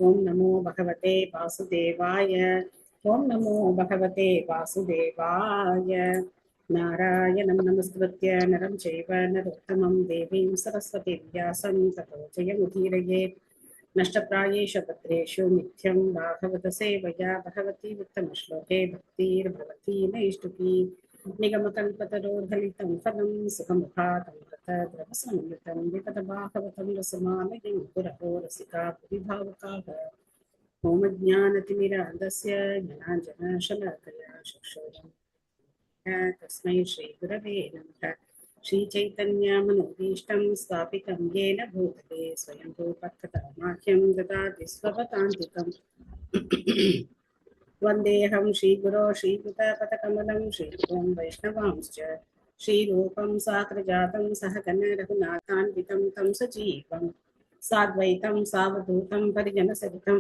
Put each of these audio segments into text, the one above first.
ओम नमो भगवते वासुदेवाय। ओम नमो भगवते वासुदेवाय। नारायणं नमस्कृत्य नरं चैव नरोत्तमं देवीं सरस्वतीं व्यासं ततो जयमुदीरयेत्। नष्टप्रायेषु पत्रेषु नित्यं भागवतसेवया भगवती उत्तमश्लोके भक्तिर्भवती नैष्टुकी। निगमकल्पतरोर्धलितं फलं सुखमुखातं तद्रवसंयुतं विपदभागवतं रसमालयं पुरहो रसिका भावुकाः। होमज्ञानतिमिरान्धस्य ज्ञानाञ्जनशलाकया चक्षुरुन्मीलितं तस्मै श्रीगुरवे नमः। श्रीचैतन्यमनोभीष्टं स्थापितं येन भूतले स्वयं रूपकथामाख्यं ददाति स्वपदान्तिकम्। वन्देऽहं श्रीगुरो श्रीयुतपथकमलं श्रीगुरुं वैष्णवांश्च श्रीरूपं साग्रजातं सहगण रघुनाथान्वितं तं सजीवं साद्वैतं सावधूतं परिजनसहितं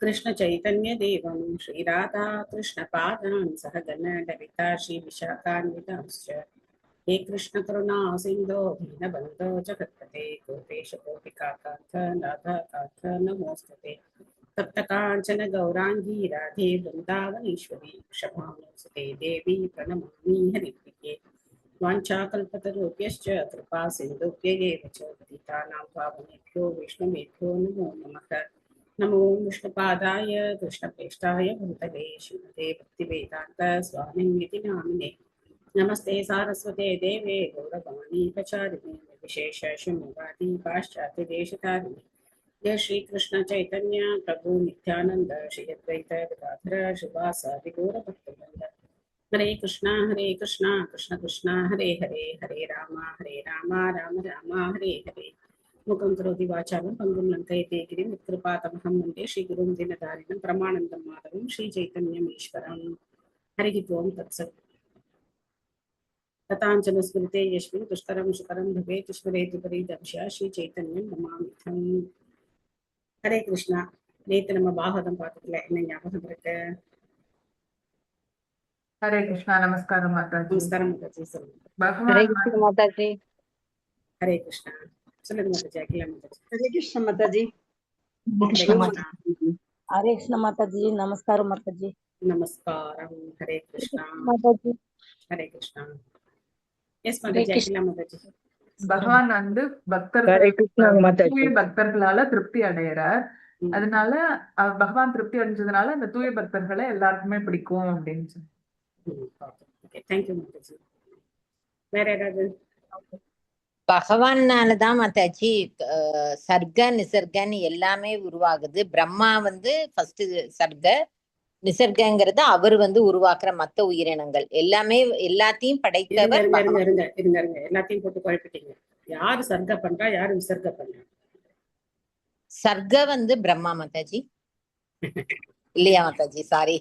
कृष्णचैतन्यदेवं श्रीराधा कृष्णपादान् सहगण ललिता श्रीविशाखान्वितांश्च। हे कृष्णकरुणा सिन्धो दीनबन्धो जगत्पते गोपेश गोपिकाकान्त राधाकान्त नमोऽस्तुते। तप्तकाञ्चन गौराङ्गी राधे वृन्दावनेश्वरी क्षमानुसुते देवी प्रणमामि हरिप्रिये। वाञ्छाकल्पतरुभ्यश्च कृपा सिन्धुभ्यैव च पतितानां पावनेभ्यो वैष्णवेभ्यो नमो नमः। नमो विष्णुपादाय कृष्णप्रेष्ठाय भूतले श्रीमते भक्तिवेदान्त स्वामिनिति नामिने। नमस्ते सारस्वते देवे गौरवाणी प्रचारिणे विशेष शून्यवादी पाश्चात्यदेशतारिणे। जय श्री कृष्ण चैतन्य प्रभु नित्यानंद श्री अद्वैत गदाधर श्रीवासादि गौर भक्तवृंद। हरे कृष्णा कृष्ण कृष्णा हरे हरे हरे राम राम राम हरे हरे। मुखं करोति वाचालं पङ्गुं लङ्कयते गिरिं यत्कृपातमहं वन्दे श्रीगुरुं दीनदारिणं परमानन्दं माधवं श्रीचैतन्यमीश्वरम्। हरिः ओं तत्सत्। तथाञ्चलस्मृते यस्मिन् दुष्करं सुकरं भवेत् स्मरेति परिदंश्य श्रीचैतन्यं नमामिथम्। ஹரே கிருஷ்ணா. நேத்து நம்ம பாகவதம் பார்த்ததுல என்ன ஞாபகம் இருக்கு? ஹரே கிருஷ்ணா. நமஸ்காரம் மாதாஜி. நமஸ்காரம் மாதாஜி. சொல்லுங்க. ஹரே கிருஷ்ணா மாதாஜி. ஹரே கிருஷ்ணா. சொல்லுங்க மாதாஜி. அகிலாம் மாதாஜி. ஹரே கிருஷ்ணா மாதாஜி. ஹரே கிருஷ்ணா மாதாஜி. நமஸ்காரம் மாதாஜி. நமஸ்காரம். ஹரே கிருஷ்ணா மாதாஜி. ஹரே கிருஷ்ணா. எஸ் மாதாஜி. அகிலாம் மாதாஜி. பகவான் வந்து பக்தர்களால திருப்தி அடைகிறார். அதனால பகவான் திருப்தி அடைஞ்சதுனால அந்த தூய பக்தர்களை எல்லாருக்குமே பிடிக்கும் அப்படின்னு சொல்லி. வேற ஏதாவது? பகவானாலதான் மாதாஜி சர்க்க நிசர்கன்னு எல்லாமே உருவாகுது. பிரம்மா வந்து ஃபர்ஸ்ட் சர்க்க, நிசர்கங்கிறது அவர் வந்து உருவாக்குற மத்த உயிரினங்கள் எல்லாமே எல்லாத்தையும் படைத்தவர். எல்லாத்தையும் போட்டு குழப்பிட்டீங்க. யாரு சர்க்க பண்றா, யாரு விசர்க்க பண்றா? சர்க்க வந்து பிரம்மா மாதாஜி இல்லையா மாதாஜி? சாரி,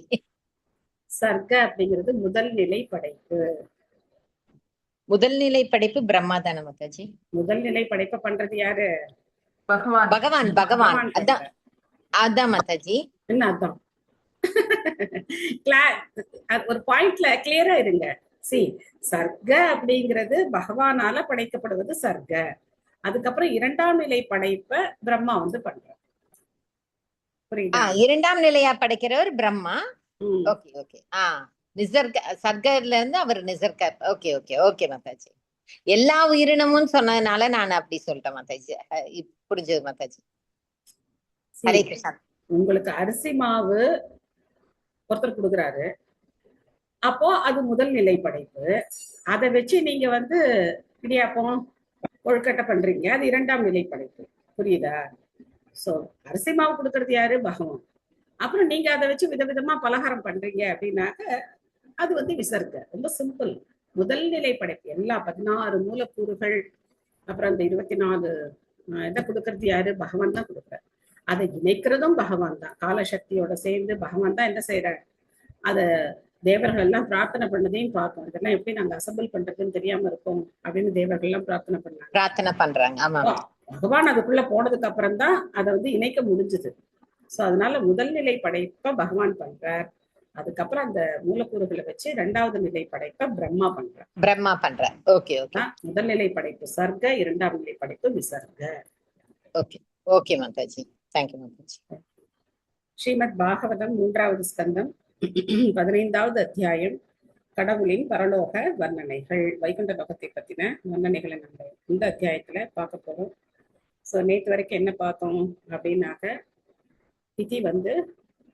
சர்க்க அப்படிங்கிறது முதல் நிலை படைப்பு. முதல் நிலை படைப்பு பிரம்மா தானே மாதாஜி? முதல் நிலை படைப்பை பண்றது யாரு? பகவான். பகவான் பகவான் அதான் அதான் மாதாஜி. என்ன அதான்? ஒரு பாயிண்ட்ல கிளியரா இருங்க. சர்க்க அப்படிங்கிறது பகவானால படைக்கப்படுவது சர்க்க. அதுக்கப்புறம் இரண்டாம் நிலை படைப்ப பிரம்மா வந்து பண்ற. இரண்டாம் நிலையா படைக்கிறவர் பிரம்மா. Okay okay. நிசர்க சர்க்கர்ல இருந்து அவர் நிசர்க. Okay okay okay Mataji. எல்லா உயிரினமும் சொன்னதுனால நான் அப்படி சொல்லிட்டேன் மாதாஜி. புரிஞ்சது மாதாஜி. ஹரே கிருஷ்ணா. உங்களுக்கு அரிசி மாவு ஒருத்தர் கொடுக்குறாரு, அப்போ அது முதல் நிலை படைப்பு. அதை வச்சு நீங்க வந்து இடியாப்பம் கொழுக்கட்டை பண்றீங்க, அது இரண்டாம் நிலை படைப்பு. புரியுதா? சோ அரிசி மாவு கொடுக்கறது யாரு? பகவான். அப்புறம் நீங்க அதை வச்சு விதவிதமா பலகாரம் பண்றீங்க அப்படின்னாக்க அது வந்து விசர்க்க. ரொம்ப சிம்பிள். முதல் நிலை படைப்பு எல்லா 16 மூலக்கூறுகள், அப்புறம் அந்த 24 இதை கொடுக்கறது யாரு? பகவான் தான் கொடுக்குறாரு. அதை இணைக்கிறதும் பகவான் தான். காலசக்தியோட சேர்ந்து பகவான் தான் என்ன செய்யறாரு? அத தேவர்கள் எல்லாம் பிரார்த்தனை பண்ணதையும் பார்த்தோம். இதெல்லாம் எப்படி நாங்க அசம்பிள் பண்றதுன்னு தெரியாம இருக்கோம் அப்படின்னு தேவர்கள் எல்லாம் பிரார்த்தனை பண்றாங்க. பகவான் அதுக்குள்ள போனதுக்கு அப்புறம் தான் அதை வந்து இணைக்க முடிஞ்சது. சோ அதனால முதல் நிலை படைப்ப பகவான் பண்றார். அதுக்கப்புறம் அந்த மூலக்கூறுகளை வச்சு இரண்டாவது நிலை படைப்ப பிரம்மா பண்ற. Okay okay. முதல் நிலை படைப்பு சர்க்க, இரண்டாம் நிலை படைப்பு விசர்க்க. Okay okay Mataji. Thank you Mataji. Srimad Bhagavatam 3வது ஸ்கந்தம் 15வது அத்தியாயம் கடவுளின் பரலோக வர்ணனைகள். வைகுண்ட லோகத்தை பத்தின வர்ணனைகளை நம்ம இந்த அத்தியாயத்துல பார்க்க போறோம். ஸோ நேற்று வரைக்கும் என்ன பார்த்தோம் அப்படின்னாக்க, திதி வந்து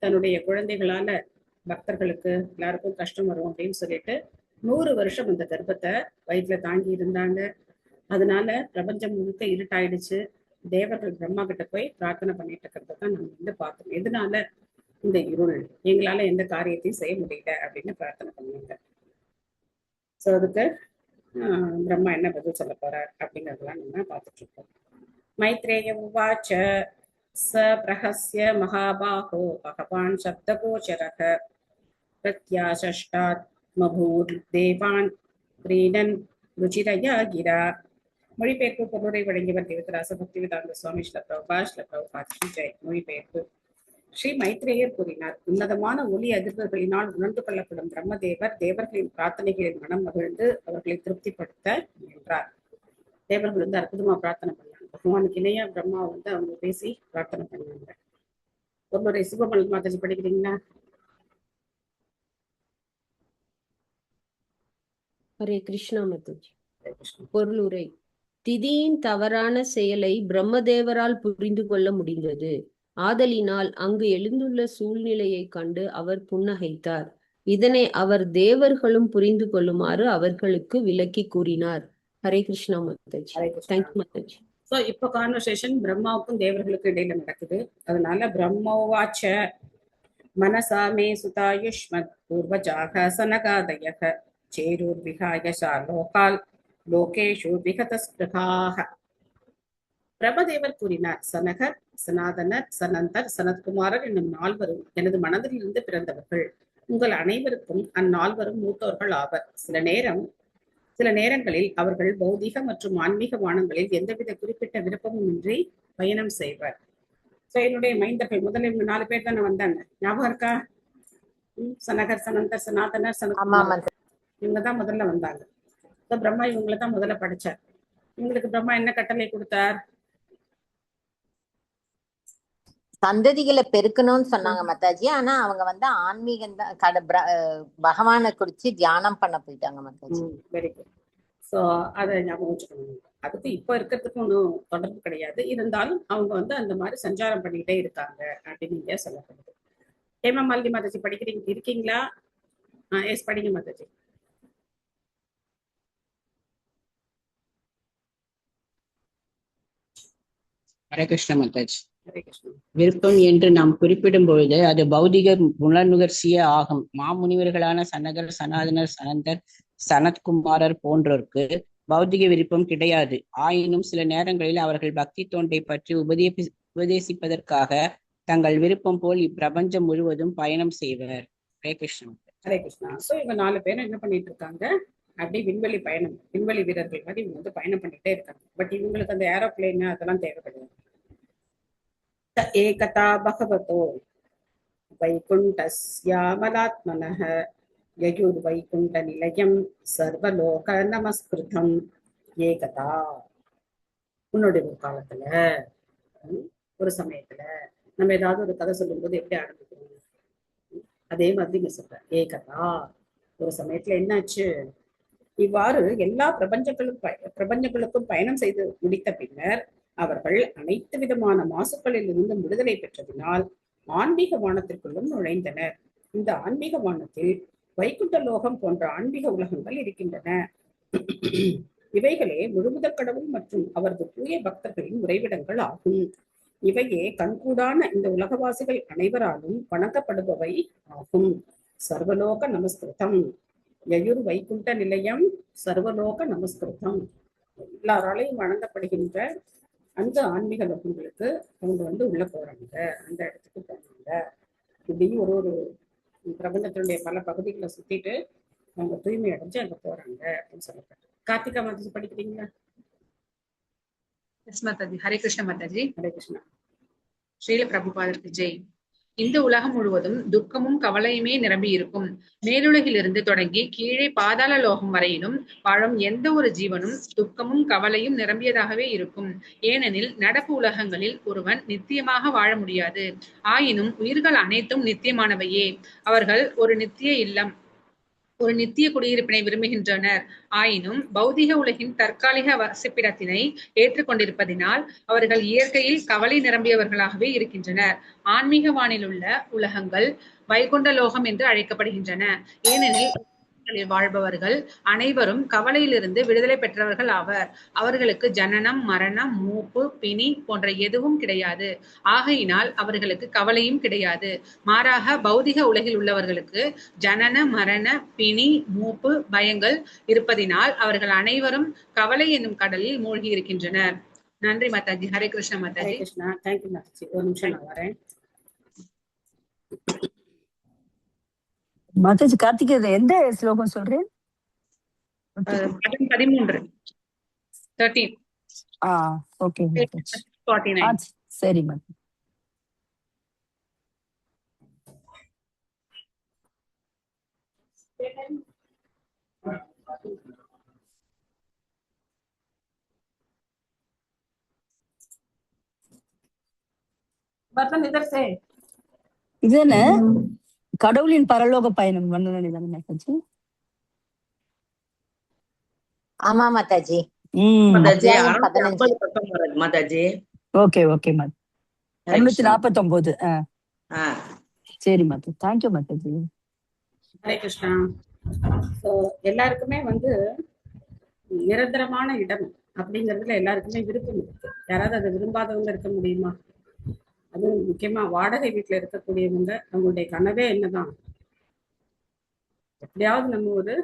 தன்னுடைய குழந்தைகளால பக்தர்களுக்கு எல்லாருக்கும் கஷ்டம் வரும் அப்படின்னு சொல்லிட்டு 100 வருஷம் அந்த கர்ப்பத்தை வயிற்றுல தாங்கி இருந்தாங்க. அதனால பிரபஞ்சம் முழுக்க இருட்டாயிடுச்சு. தேவர்கள் பிரம்மா கிட்ட போய் பிரார்த்தனை பண்ணிட்டு இருக்கிறத தான் நம்ம வந்து பார்த்தோம். எதனால இந்த இருள், எங்களால எந்த காரியத்தையும் செய்ய முடியல அப்படின்னு பிரார்த்தனை பண்ணுவாங்க. ஸோ அதுக்கு பிரம்மா என்ன பதில் சொல்ல போறார் அப்படிங்கறதெல்லாம் நம்ம பார்த்துட்டு இருக்கோம். மைத்ரேய உவாச்ச ச பிரஹஸ்ய மகாபாஹோ பகவான் சப்தகோச்சரக பிரத்யாசஷ்டாத்மபூர் தேவான் பிரீடன் ருச்சிரயா கிரா. மொழிபெயர்ப்பு பொருளை வழங்கியவர் தேவதராச பக்திவேதாந்த சுவாமி ஸ்ரீல பிரபுபாத் ஸ்ரீ ஜெய். மொழிபெயர்ப்பு. ஸ்ரீ மைத்ரேயர் கூறினார், உன்னதமான ஒளி அதிர்வுகளினால் உணர்ந்து கொள்ளப்படும் பிரம்மதேவர் தேவர்களின் பிரார்த்தனைகளில் மனம் மகிழ்ந்து அவர்களை திருப்திப்படுத்த முயன்றார். தேவர்கள் வந்து அற்புதமா பிரார்த்தனை பண்ணாங்க. பகவானுக்கு இணையா பிரம்மா வந்து அவங்க பேசி பிரார்த்தனை பண்ணாங்க. ஒருவரை சுபமல் மாதாஜி படிக்கிறீங்களா? ஹரே கிருஷ்ணா மாதாஜி. பொருளுரை. திதியின் தவறான செயலை பிரம்மதேவரால் புரிந்து கொள்ள முடிந்தது. ஆதலினால் அங்கு எழுந்துள்ள சூழ்நிலையை கண்டு அவர் புன்னகைத்தார். இதனை அவர் தேவர்களும் புரிந்து கொள்ளுமாறு அவர்களுக்கு விளக்கி கூறினார். ஹரே கிருஷ்ணா மாதாஜி. தேங்க்யூ மாதாஜி. சோ இப்ப கான்வர்சேஷன் பிரம்மாவுக்கும் தேவர்களுக்கும் இடையில நடக்குது. அதனால பிரம்மோவாச்ச மனசாமே சுதாயுஷ்மத் பூர்வஜாக சனகாதயக சேருர்விகாய சாலோகால் லோகேஷு விகதஸ்பிருகாக. பிரம்மதேவர் கூறினார், சனகர், சனாதனர், சனந்தர், சனத்குமாரர் என்னும் 4வரும் எனது மனதிலிருந்து பிறந்தவர்கள். உங்கள் அனைவருக்கும் அந்நால்வரும் மூத்தோர்கள் ஆவர். சில நேரங்களில் அவர்கள் பௌதிக மற்றும் ஆன்மீக வானங்களில் எந்தவித குறிப்பிட்ட விருப்பமும் இன்றி பயணம் செய்வர். சோ என்னுடைய மைந்தர்கள் முதல்ல இவங்க 4 பேர் தானே வந்தாங்க, ஞாபகம் இருக்கா? சனகர், சனந்தர், சனாதனர், சனத்குமாரர், இவங்கதான் முதல்ல வந்தாங்க. பிரம்மா இவங்களை தான் முதல்ல படைச்சார். இவங்களுக்கு பிரம்மா என்ன கட்டளை கொடுத்தார்? சந்ததிகளை பெருக்கணும்னு சொன்னாங்க மாதாஜி. ஆனா அவங்க வந்து ஆன்மீகம் தான் பகவானை குறிச்சு தியானம் பண்ண போயிட்டாங்க மாதாஜி. Very good. சோ அதை ஞாபகம் வச்சுக்கணும். அதுக்கு இப்ப இருக்கிறதுக்கு ஒன்றும் தொடர்பு கிடையாது. இருந்தாலும் அவங்க வந்து அந்த மாதிரி சஞ்சாரம் பண்ணிக்கிட்டே இருக்காங்க அப்படின்னு இங்க சொல்லப்படுது. ஹேமா மாலினி மாதாஜி இருக்கீங்களா? எஸ், படிங்க மாதாஜி. ஹரே கிருஷ்ண மாதாஜி. ஹரே கிருஷ்ணா. விருப்பம் என்று நாம் குறிப்பிடும் பொழுது அது பௌதிக புலனுகர்ச்சியே ஆகும். மாமுனிவர்களான சனகர், சனாதனர், சனந்தர், சனத்குமாரர் போன்றோருக்கு பௌதிக விருப்பம் கிடையாது. ஆயினும் சில நேரங்களில் அவர்கள் பக்தி தொண்டை பற்றி உபதேசிப்பதற்காக தங்கள் விருப்பம் போல் இப்பிரபஞ்சம் முழுவதும் பயணம் செய்வர். ஹரே கிருஷ்ணா. ஹரே கிருஷ்ணா. சோ இவங்க 4 பேரும் என்ன பண்ணிட்டு இருக்காங்க? அப்படி விண்வெளி பயணம், விண்வெளி வீரர்கள் மாதிரி இவங்க வந்து பயணம் பண்ணிட்டே இருக்காங்க. பட் இவங்களுக்கு அந்த ஏரோப்ளேன் அதெல்லாம் தேவைப்படுது. ஏகதா பகவதோ வைகுண்டஸ்யாமலாத்மனஹ யயுர் வைகுண்ட நிலையம் சர்வலோக நமஸ்கிருதம். ஏகதா, உன்னுடைய ஒரு காலத்துல, ஒரு சமயத்துல நம்ம ஏதாவது ஒரு கதை சொல்லும் போது எப்படி ஆரம்பிக்கிறோம்? அதே மாதிரி நீ சொல்ற. ஏகதா, ஒரு சமயத்துல என்னாச்சு? இவ்வாறு எல்லா பிரபஞ்சங்களுக்கும் பயணம் செய்து முடித்த பின்னர் அவர்கள் அனைத்து விதமான மாசுக்களில் இருந்து விடுதலை பெற்றதினால் ஆன்மீக வானத்திற்குள்ளும் நுழைந்தனர். இந்த ஆன்மீக வானத்தில் வைகுண்ட லோகம் போன்ற ஆன்மீக உலகங்கள் இருக்கின்றன. இவைகளே முழுமுதற் கடவுள் மற்றும் அவரது தூய பக்தர்களின் உறைவிடங்கள் ஆகும். இவையே கண்கூடான இந்த உலகவாசிகள் அனைவராலும் வணங்கப்படுபவை ஆகும். சர்வலோக நமஸ்கிருதம். யயுர் வைகுண்ட நிலையம் சர்வலோக நமஸ்கிருதம். எல்லாராலையும் வணங்கப்படுகின்ற அந்த ஆன்மீக லோகங்களுக்கு அவங்க வந்து உள்ள போறாங்க, அந்த இடத்துக்கு போறாங்க. இப்படி ஒரு பிரபஞ்சத்தினுடைய பல பகுதிகளை சுத்திட்டு அவங்க தூய்மை அடைஞ்சு அங்க போறாங்க அப்படின்னு சொல்லப்பட்டு. கார்த்திகா மாதாஜி படிக்கிறீங்களா? எஸ் மாதாஜி. ஹரே கிருஷ்ண மாதாஜி. ஹரே கிருஷ்ணா. ஸ்ரீல பிரபுபாதருக்கு ஜெய். இந்த உலகம் முழுவதும் துக்கமும் கவலையுமே நிரம்பி இருக்கும். மேலுலகிலிருந்து தொடங்கி கீழே பாதாள லோகம் வரையிலும் வாழும் எந்த ஒரு ஜீவனும் துக்கமும் கவலையும் நிரம்பியதாகவே இருக்கும். ஏனெனில் நடப்பு உலகங்களில் ஒருவன் நித்தியமாக வாழ முடியாது. ஆயினும் உயிர்கள் அனைத்தும் நித்தியமானவையே. அவர்கள் ஒரு நித்திய இல்லம், ஒரு நித்திய குடியிருப்பினை விரும்புகின்றனர். ஆயினும் பௌதிக உலகின் தற்காலிக வசிப்பிடத்தினை ஏற்றுக்கொண்டிருப்பதினால் அவர்கள் இயற்கையில் கவலை நிரம்பியவர்களாகவே இருக்கின்றனர். ஆன்மீக வானிலுள்ள உலகங்கள் வைகுண்ட லோகம் என்று அழைக்கப்படுகின்றன. ஏனெனில் வாழ்பவர்கள் அனைவரும் கவலையிலிருந்து விடுதலை பெற்றவர்கள் ஆவர். அவர்களுக்கு ஜனனம், மரணம், மூப்பு, பிணி போன்ற எதுவும் கிடையாது. ஆகையினால் அவர்களுக்கு கவலையும் கிடையாது. மாறாக பௌதிக உலகில் உள்ளவர்களுக்கு ஜனன, மரண, பிணி, மூப்பு, பயங்கள் இருப்பதினால் அவர்கள் அனைவரும் கவலை என்னும் கடலில் மூழ்கி இருக்கின்றனர். நன்றி மாதாஜி. ஹரே கிருஷ்ணா ஹரே மாதாஜி. கிருஷ்ணா. தேங்க்யூ மாதாஜி. ஒரு நிமிஷம் நான் வரேன். மாதாஜி கார்த்திகேயன் எந்த ஸ்லோகம் சொல்றேன்? 13. 13. ஓகே மாதாஜி. 49. சரி மாதாஜி. இது என்ன கடவுளின் பரலோக பயணம் வந்ததானே மாதாஜி? ஆமா மாதாஜி. மாதாஜி அத்தியாயம் 15. 650 பக்கம் வருது மாதாஜி. Okay okay Mataji. 649. சரி மாதாஜி. தேங்க்யூ மாதாஜி. ஹரே கிருஷ்ணா. ஸோ எல்லாருக்குமே வந்து நிரந்தரமான இடம் அப்படிங்கிறதுல எல்லாருக்குமே விருப்பம் இருக்கு. யாராவது அதை விரும்பாதவங்க இருக்க முடியுமா? அதுவும் முக்கியமா வாடகை வீட்டுல இருக்கக்கூடியவங்க அவங்களுடைய கனவே என்னதான், எப்படியாவது நம்ம ஒரு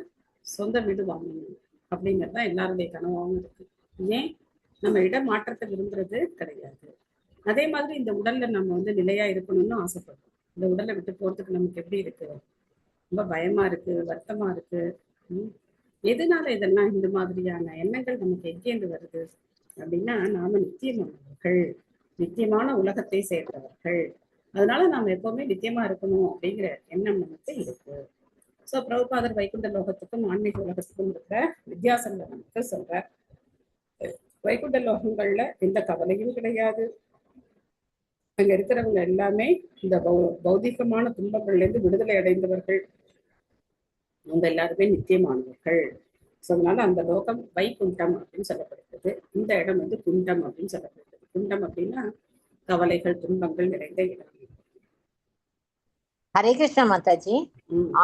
சொந்த வீடு வாங்கணும் அப்படிங்கிறது தான் எல்லாருடைய கனவாகவும் இருக்கு. ஏன் நம்ம இடம் மாற்றத்தை விரும்புறது கிடையாது. அதே மாதிரி இந்த உடல்ல நம்ம வந்து நிலையா இருக்கணும்னு ஆசைப்படுறோம். இந்த உடலை விட்டு போறதுக்கு நமக்கு எப்படி இருக்கு? ரொம்ப பயமா இருக்கு, வருத்தமா இருக்கு. எதனால இதெல்லாம் இந்த மாதிரியான எண்ணங்கள் நமக்கு எங்கேந்து வருது அப்படின்னா, நாம நித்தியமானவர்கள், நித்தியமான உலகத்தை சேர்ந்தவர்கள். அதனால நாம எப்பவுமே நித்தியமா இருக்கணும் அப்படிங்கிற எண்ணம் நமக்கு இருக்கு. ஸோ பிரபுபாதர் வைகுண்ட லோகத்துக்கும் ஆன்மீக உலகத்துக்கும் இருக்கிற வித்தியாசங்களை நமக்கு சொல்றார். வைகுண்ட லோகங்கள்ல எந்த கவலையும் கிடையாது. அங்க இருக்கிறவங்க எல்லாமே இந்த பௌதிகமான துன்பங்கள்ல இருந்து விடுதலை அடைந்தவர்கள். அவங்க எல்லாருமே நித்தியமானவர்கள். ஸோ அதனால அந்த லோகம் வைகுண்டம் அப்படின்னு சொல்லப்படுகிறது. இந்த இடம் வந்து குண்டம் அப்படின்னு சொல்லப்படுகிறது. குண்டம் அப்படின்னா கவலைகள், துன்பங்கள் நிறைந்த இடம். ஹரே கிருஷ்ணா மாதாஜி.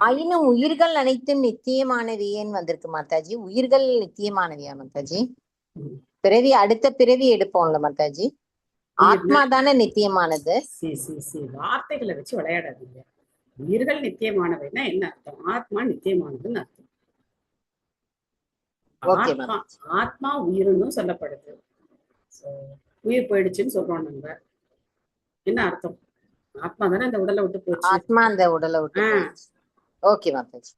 ஆயினும் உயிர்கள் அனைத்தும் நித்தியமானவையேன்னு வந்திருக்கு மாதாஜி. உயிர்கள் நித்தியமானவையா மாதாஜி? பிறவி அடுத்த பிறவி எடுப்போம்ல மாதாஜி. ஆத்மா தானே நித்தியமானது. வார்த்தைகளை வச்சு விளையாடாதீங்க. உயிர்கள் நித்தியமானவைன்னா என்ன அர்த்தம்? ஆத்மா நித்தியமானதுன்னு அர்த்தம். ஆத்மா உயிர்னு சொல்லப்படுது. உயிர் போயிடுச்சுன்னு சொல்றோம் நம்ம. என்ன அர்த்தம்? ஆத்மா தானே அந்த உடலை விட்டு போச்சு. ஆத்மா அந்த உடலை விட்டு. ஓகே மாதாஜி.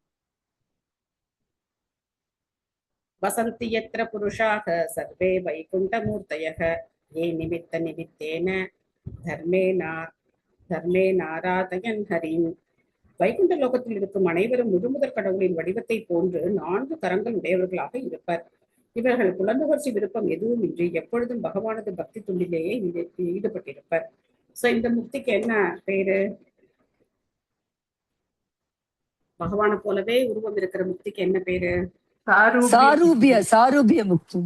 வசந்தி யத்ர புருஷாக சர்வே வைகுண்டமூர்த்தயः ஏ நிமித்த நிமித்தேன தர்மே நாராதயன் ஹரிம். வைகுண்ட லோகத்தில் இருக்கும் அனைவரும் முழுமுதற் கடவுளின் வடிவத்தை போன்று 4 கரங்கள் உடையவர்களாக இருப்பர். இவர்கள் புலனுகர்ச்சி விருப்பம் எதுவும் இன்றி எப்பொழுதும் பகவானது பக்தி துண்டிலேயே ஈடுபட்டிருப்பர். சோ இந்த முக்திக்கு என்ன பேரு? பகவானை போலவே உருவம் இருக்கிற முக்திக்கு என்ன பேரு? சாரூபிய முக்தி.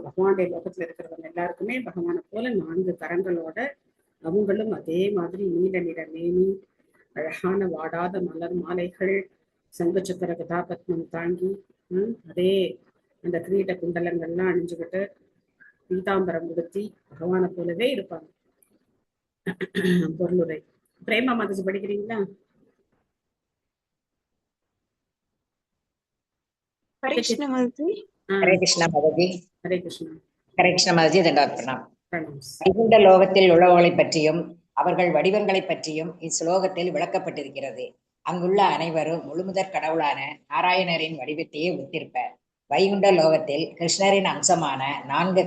பகவானுடைய லோகத்துல இருக்கிறவங்க எல்லாருக்குமே பகவானை போல 4 கரங்களோட, அவங்களும் அதே மாதிரி நீல நிற மேனி, அழகான வாடாத மலர் மாலைகள், சங்க சக்கர கதாபத்மம் தாங்கி, அதே அந்த கிரீட குண்டலங்கள்லாம் அணிஞ்சுக்கிட்டு பீதாம்பரம் உடுத்தி பகவானை போலவே இருப்பாங்க. பொருளுரை பிரேமா மாதாஜி படிக்கிறீங்களா? ஹரே கிருஷ்ணா மாதாஜி. ஹரே கிருஷ்ணா மாதாஜி. ஹரே கிருஷ்ணா. ஹரே கிருஷ்ண மாதாஜி. வைகுண்ட லோகத்தில் உள்ளவர்களை பற்றியும் அவர்கள் வடிவங்களை பற்றியும் இஸ்லோகத்தில் விளக்கப்பட்டிருக்கிறது. அங்குள்ள அனைவரும் முழுமுதற் கடவுளான நாராயணரின் வடிவத்தையே ஒத்திருப்பர். வைகுண்ட லோகத்தில் கிருஷ்ணரின் அம்சமான 4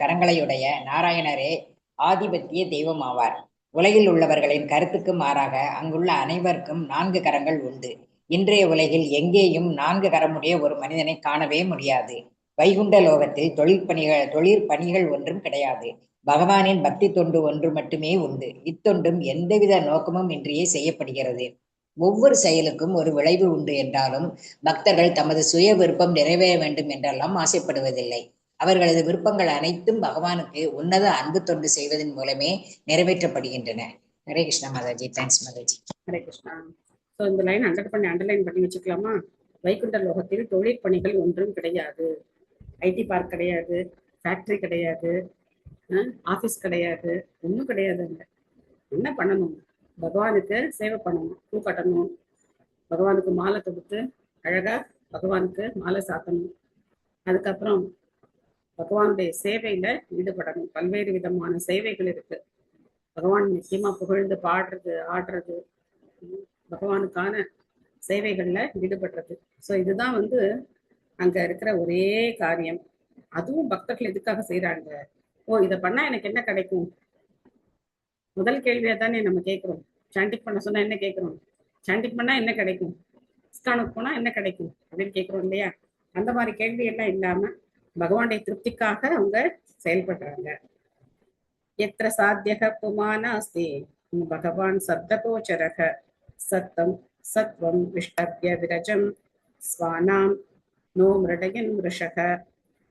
கரங்களையுடைய நாராயணரே ஆதிபத்திய தெய்வம் ஆவார். உலகில் உள்ளவர்களின் கருத்துக்கு மாறாக அங்குள்ள அனைவருக்கும் 4 கரங்கள் உண்டு. இன்றைய உலகில் எங்கேயும் 4 கரமுடைய ஒரு மனிதனை காணவே முடியாது. வைகுண்ட லோகத்தில் தொழிற்பணிகள் ஒன்றும் கிடையாது. பகவானின் பக்தி தொண்டு ஒன்று மட்டுமே உண்டு. இத்தொண்டும் எந்தவித நோக்கமும் இன்றியே செய்யப்படுகிறது. ஒவ்வொரு செயலுக்கும் ஒரு விளைவு உண்டு என்றாலும் பக்தர்கள் தமது சுய விருப்பம் நிறைவேற வேண்டும் என்றெல்லாம் ஆசைப்படுவதில்லை. அவர்களது விருப்பங்கள் அனைத்தும் பகவானுக்கு உன்னத அன்பு தொண்டு செய்வதன் மூலமே நிறைவேற்றப்படுகின்றன. ஹரே கிருஷ்ணா மாதாஜி. தேங்க்ஸ் மாதாஜி. ஹரே கிருஷ்ணா. ஸோ இந்த லைன் அண்டர்லைன் பண்ணி வச்சுக்கலாமா? வைகுண்ட லோகத்தில் தொழிற்பணிகள் ஒன்றும் கிடையாது. ஐடி பார்க் கிடையாது, ஃபேக்டரி கிடையாது, ஆஃபீஸ் கிடையாது, ஒன்றும் கிடையாது. அங்கே என்ன பண்ணணும்? பகவானுக்கு சேவை பண்ணணும், பூ கட்டணும், பகவானுக்கு மாலை தொடுத்து அழகா பகவானுக்கு மாலை சாத்தணும். அதுக்கப்புறம் பகவானுடைய சேவையில ஈடுபடணும். பல்வேறு விதமான சேவைகள் இருக்கு. பகவான் நிச்சயமா புகழ்ந்து பாடுறது, ஆடுறது, பகவானுக்கான சேவைகள்ல ஈடுபடுறது. ஸோ இதுதான் அங்க இருக்கிற ஒரே காரியம். அதுவும் பக்தர்கள் எதுக்காக செய்யறாங்க? ஓ, இதை பண்ணா எனக்கு என்ன கிடைக்கும்? முதல் கேள்வியா தானே நம்ம கேட்கிறோம். சாண்டிக் பண்ண சொன்னா என்ன கேட்கிறோம்? சாண்டிக் பண்ணா என்ன கிடைக்கும்? இஸ்கானுக்கு போனா என்ன கிடைக்கும் அப்படின்னு கேட்கிறோம் இல்லையா? அந்த மாதிரி கேள்வி எல்லாம் இல்லாம பகவானுடைய திருப்திக்காக அவங்க செயல்படுறாங்க. எத்திர சாத்தியக புமானாஸ்தி பகவான் சப்தகோச்சரக சத்தம் சத்வம் விஷ்டப்ய விரஜம் ஸ்வானாம் நோ மிருடயன் ரிஷக.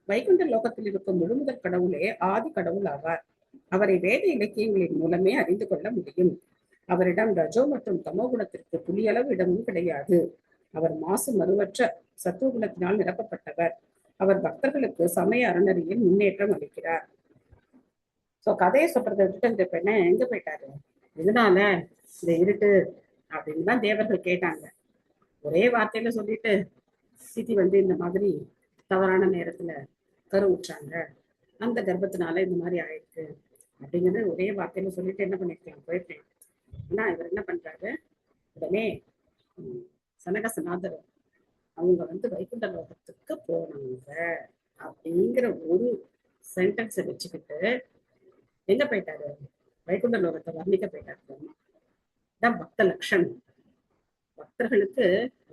வைகுண்ட லோகத்தில் இருக்கும் முழுமுதற் கடவுளே ஆதி கடவுள் ஆவார். அவரை வேத இலக்கியங்களின் மூலமே அறிந்து கொள்ள முடியும். அவரிடம் ரஜோ மற்றும் தமோ குணத்திற்கு துளியளவு இடமும் கிடையாது. அவர் மாசு மறுவற்ற சத்துவகுணத்தினால் நிரப்பப்பட்டவர். அவர் பக்தர்களுக்கு சமய அறநெறியில் முன்னேற்றம் அளிக்கிறார். சோ கதையை சொல்றதை விட்டு இந்த பெண்ணை எங்க போயிட்டாரு? இதனால இந்த இருட்டு அப்படின்னு தான் தேவர்கள் கேட்டாங்க. ஒரே வார்த்தையில சொல்லிட்டு சித்தி இந்த மாதிரி தவறான நேரத்துல கருவுற்றாங்க, அந்த கர்ப்பத்தினால இந்த மாதிரி ஆயிடுச்சு அப்படிங்கிறது ஒரே வார்த்தையில சொல்லிட்டு என்ன பண்ணிருக்கேன், போயிருக்கேன். ஆனா இவர் என்ன பண்றாரு, உடனே சனகசநாதர் அவங்க வைகுண்ட லோகத்துக்கு போனாங்க அப்படிங்கிற ஒரு சென்டென்ஸை வச்சுக்கிட்டு எங்க போயிட்டாரு? வைகுண்ட லோகத்தை வர்ணிக்க போயிட்டாரு. தான் பக்த லட்சணம். பக்தர்களுக்கு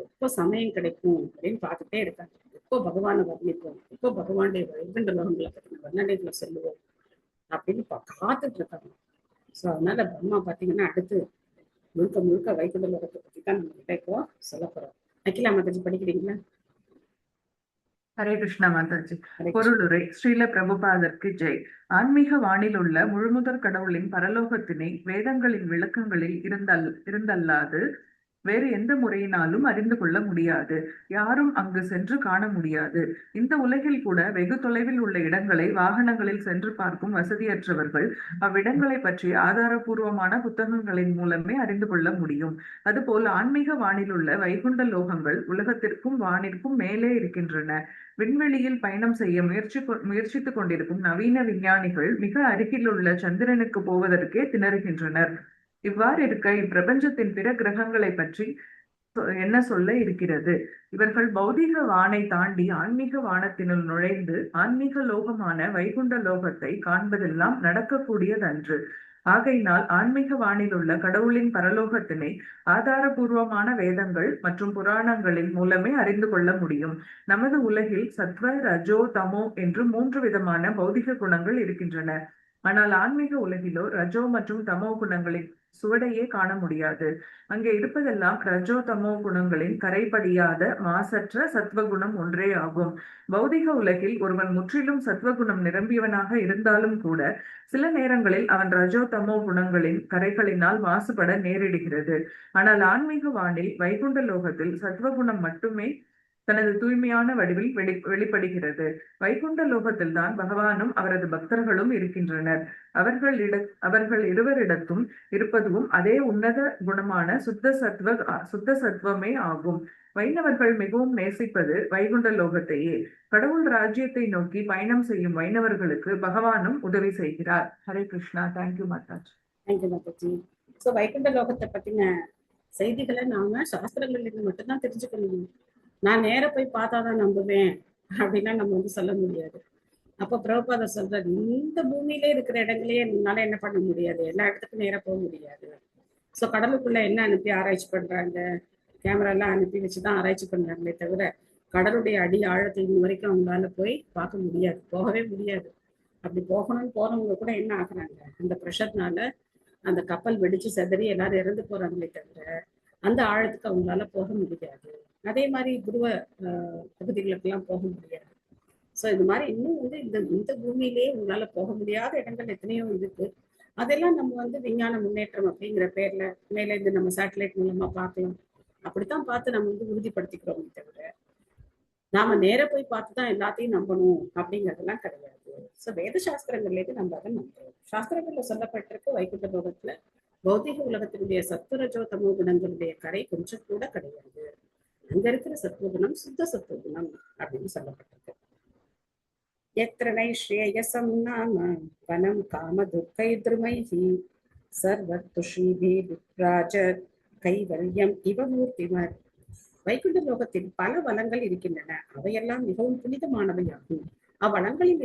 எப்போ சமயம் கிடைக்கும் அப்படின்னு பார்த்துட்டே இருக்காங்க. எப்போ பகவானை வர்ணிப்போம், எப்போ பகவானுடைய வைகுண்ட லோகங்களை பற்றின வர்ணனைகளை சொல்லுவோம் அப்படின்னு காத்துட்டு இருக்காங்க. ஸோ அதனால பிரம்மா பார்த்தீங்கன்னா அடுத்து முழுக்க முழுக்க வைகுண்ட லோகத்தை பற்றி தான் நம்ம கிட்ட இப்போ சொல்ல போறோம். அகிலா மாதாஜி படிக்கிறீங்களா? ஹரே கிருஷ்ணா மாதாஜி. பொருளுரை. ஸ்ரீல பிரபுபாதற்கு ஜெய். ஆன்மீக வானில் உள்ள முழுமுதற் கடவுளின் பரலோகத்தினை வேதங்களின் விளக்கங்களில் இருந்தல்லாது வேறு எந்த முறையினாலும் அறிந்து கொள்ள முடியாது. யாரும் அங்கு சென்று காண முடியாது. இந்த உலகில் கூட வெகு தொலைவில் உள்ள இடங்களை வாகனங்களில் சென்று பார்க்கும் வசதியற்றவர்கள் அவ்விடங்களை பற்றி ஆதாரபூர்வமான புத்தகங்களின் மூலமே அறிந்து கொள்ள முடியும். அதுபோல் ஆன்மீக வானில் உள்ள வைகுண்ட லோகங்கள் உலகத்திற்கும் வானிற்கும் மேலே இருக்கின்றன. விண்வெளியில் பயணம் செய்ய முயற்சித்துக் கொண்டிருக்கும் நவீன விஞ்ஞானிகள் மிக அருகில் உள்ள சந்திரனுக்கு போவதற்கே திணறுகின்றனர். இவ்வாறு இருக்க இப்பிரபஞ்சத்தின் பிற கிரகங்களை பற்றி என்ன சொல்ல இருக்கிறது? இவர்கள் பௌதிக வானை தாண்டி ஆன்மீக வானத்தினுள் நுழைந்து ஆன்மீக லோகமான வைகுண்ட லோகத்தை காண்பதெல்லாம் நடக்கக்கூடியதன்று. ஆகையினால் ஆன்மீக வானில் உள்ள கடவுளின் பரலோகத்தினை ஆதாரபூர்வமான வேதங்கள் மற்றும் புராணங்களின் மூலமே அறிந்து கொள்ள முடியும். நமது உலகில் சத்வ, ரஜோ, தமோ என்று 3 விதமான பௌதிக குணங்கள் இருக்கின்றன. ஆனால் ஆன்மீக உலகிலோ ரஜோ மற்றும் தமோ குணங்களின் சுவடையே காண முடியாது. அங்கே இருப்பதெல்லாம் ரஜோ தமோ குணங்களின் கரைபடியாத மாசற்ற சத்வகுணம் ஒன்றே ஆகும். பௌதிக உலகில் ஒருவன் முற்றிலும் சத்வகுணம் நிரம்பியவனாக இருந்தாலும் கூட சில நேரங்களில் அவன் ரஜோ தமோ குணங்களின் கரைகளினால் மாசுபட நேரிடுகிறது. ஆனால் ஆன்மீக வானில் வைகுண்ட லோகத்தில் சத்வகுணம் மட்டுமே தனது தூய்மையான வடிவில் வெளிப்படுகிறது. வைகுண்ட லோகத்தில் தான் பகவானும் அவரது பக்தர்களும் இருக்கின்றனர். அவர்கள் இருவரிடத்தும் இருப்பதும் அதே உன்னத குணமான சுத்த சத்வமே ஆகும். வைணவர்கள் மிகவும் நேசிப்பது வைகுண்ட லோகத்தையே. கடவுள் ராஜ்யத்தை நோக்கி பயணம் செய்யும் வைணவர்களுக்கு பகவானும் உதவி செய்கிறார். Hare Krishna. Thank you Mataji. Thank you Mataji. So Vaikunta லோகத்தை பத்தின செய்திகளை நாம சாஸ்திரங்கள்ல இருந்து மட்டும்தான் தெரிஞ்சுக்க முடியும். நான் நேர போய் பார்த்தாதான் நம்புவேன் அப்படின்னா நம்ம வந்து சொல்ல முடியாது. அப்ப பிரபுபாதர் சொல்றாரு, இந்த பூமியிலே இருக்கிற இடங்களே என்னால என்ன பண்ண முடியாது, எல்லா இடத்துக்கும் நேரா போக முடியாது. சோ கடலுக்குள்ள என்ன அனுப்பி ஆராய்ச்சி பண்றாங்க, கேமரா எல்லாம் அனுப்பி வச்சுதான் ஆராய்ச்சி பண்றாங்களே தவிர கடலுடைய அடி ஆழத்தை இன்ன வரைக்கும் அவங்களால போய் பார்க்க முடியாது, போகவே முடியாது. அப்படி போகணும்னு போறவங்க கூட என்ன ஆகுறாங்க, அந்த ப்ரெஷர்னால அந்த கப்பல் வெடிச்சு செதறி எல்லாரும் இறந்து போறாங்களே தவிர அந்த ஆழத்துக்கு அவங்களால போக முடியாது. அதே மாதிரி துருவ பகுதிகளுக்கெல்லாம் போக முடியாது. சோ இது மாதிரி இன்னும் வந்து இந்த பூமியிலேயே உங்களால போக முடியாத இடங்கள் எத்தனையோ இருக்கு. அதெல்லாம் நம்ம வந்து விஞ்ஞான முன்னேற்றம் அப்படிங்கிற பேர்ல மேல இருந்து நம்ம சேட்டலைட் மூலமா பார்க்கலாம். அப்படித்தான் பார்த்து நம்ம வந்து உறுதிப்படுத்திக்கிறோமே தவிர நாம நேர போய் பார்த்துதான் எல்லாத்தையும் நம்பணும் அப்படிங்கறதெல்லாம் கிடையாது. சோ வேத சாஸ்திரங்கள்லேருந்து நம்ம அதை நம்புறோம். சாஸ்திரங்கள்ல சொல்லப்பட்டிருக்கு, வைகுண்ட லோகத்துல பௌதிக உலகத்தினுடைய சத்துவரஜோ தமோ குணங்களுடைய கரை கொஞ்சம் கூட கிடையாது. அங்க இருக்கிற சத்துவகுணம் சுத்த சத்துவகுணம் அப்படின்னு சொல்லப்பட்டிருக்கு. எத்திரனை ஸ்ரேயசம் நாம வனம் காம துர்க்கை திருமைஹி சர்வத்துஷீபி விப்ராஜ கைவல்யம் இவ மூர்த்திமர். வைகுண்ட லோகத்தில் பல வளங்கள் இருக்கின்றன, அவையெல்லாம் மிகவும் புனிதமானவையாகும். அவ்வனங்களில்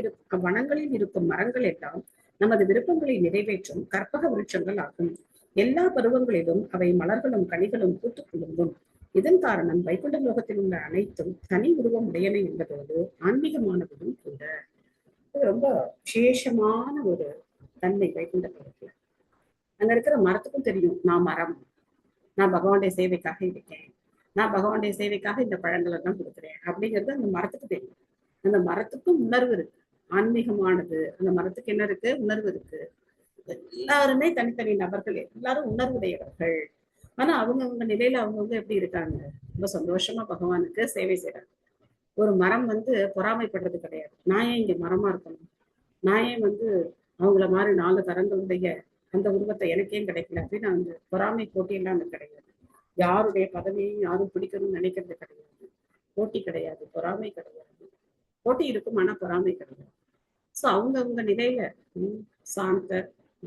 இருக்கும் மரங்கள் எல்லாம் நமது விருப்பங்களை நிறைவேற்றும் கற்பக விருட்சங்கள் ஆகும். எல்லா பருவங்களிலும் அவை மலர்களும் கனிகளும் பூத்துக் குலுங்கும். இதன் காரணம் வைகுண்ட லோகத்தில் உள்ள அனைத்தும் தனி உருவம் உடையன என்பதோடு ஆன்மீகமானதும் கூட. ரொம்ப விசேஷமான ஒரு தன்மை வைகுண்ட லோகத்துல. அங்க இருக்கிற மரத்துக்கும் தெரியும், நான் மரம், நான் பகவானுடைய சேவைக்காக இருக்கேன், நான் பகவானுடைய சேவைக்காக இந்த பழங்கள் எல்லாம் கொடுக்குறேன் அப்படிங்கிறது அந்த மரத்துக்கு தெரியும். அந்த மரத்துக்கும் உணர்வு இருக்கு, ஆன்மீகமானது. அந்த மரத்துக்கு என்ன இருக்கு, உணர்வு இருக்கு. எல்லாருமே தனித்தனி நபர்கள், எல்லாரும் உணர்வுடையவர்கள். ஆனா அவங்கவுங்க நிலையில அவங்கவுங்க எப்படி இருக்காங்க, ரொம்ப சந்தோஷமா பகவானுக்கு சேவை செய்யறாங்க. ஒரு மரம் வந்து பொறாமைப்படுறது கிடையாது, நான் ஏன் இங்க மரமா இருக்கணும், நான் ஏன் வந்து அவங்கள மாதிரி 4 கரங்களுடைய அந்த உருவத்தை எனக்கேன் கிடைக்கல அப்படின்னு அந்த பொறாமை போட்டியெல்லாம் அங்க கிடையாது. யாருடைய பதவியையும் யாரும் பிடிக்கணும்னு நினைக்கிறது கிடையாது. போட்டி கிடையாது, பொறாமை கிடையாது. போட்டி இருக்கும், ஆனா பொறாமை கிடையாது. சோ அவங்க நிலையில சாந்த,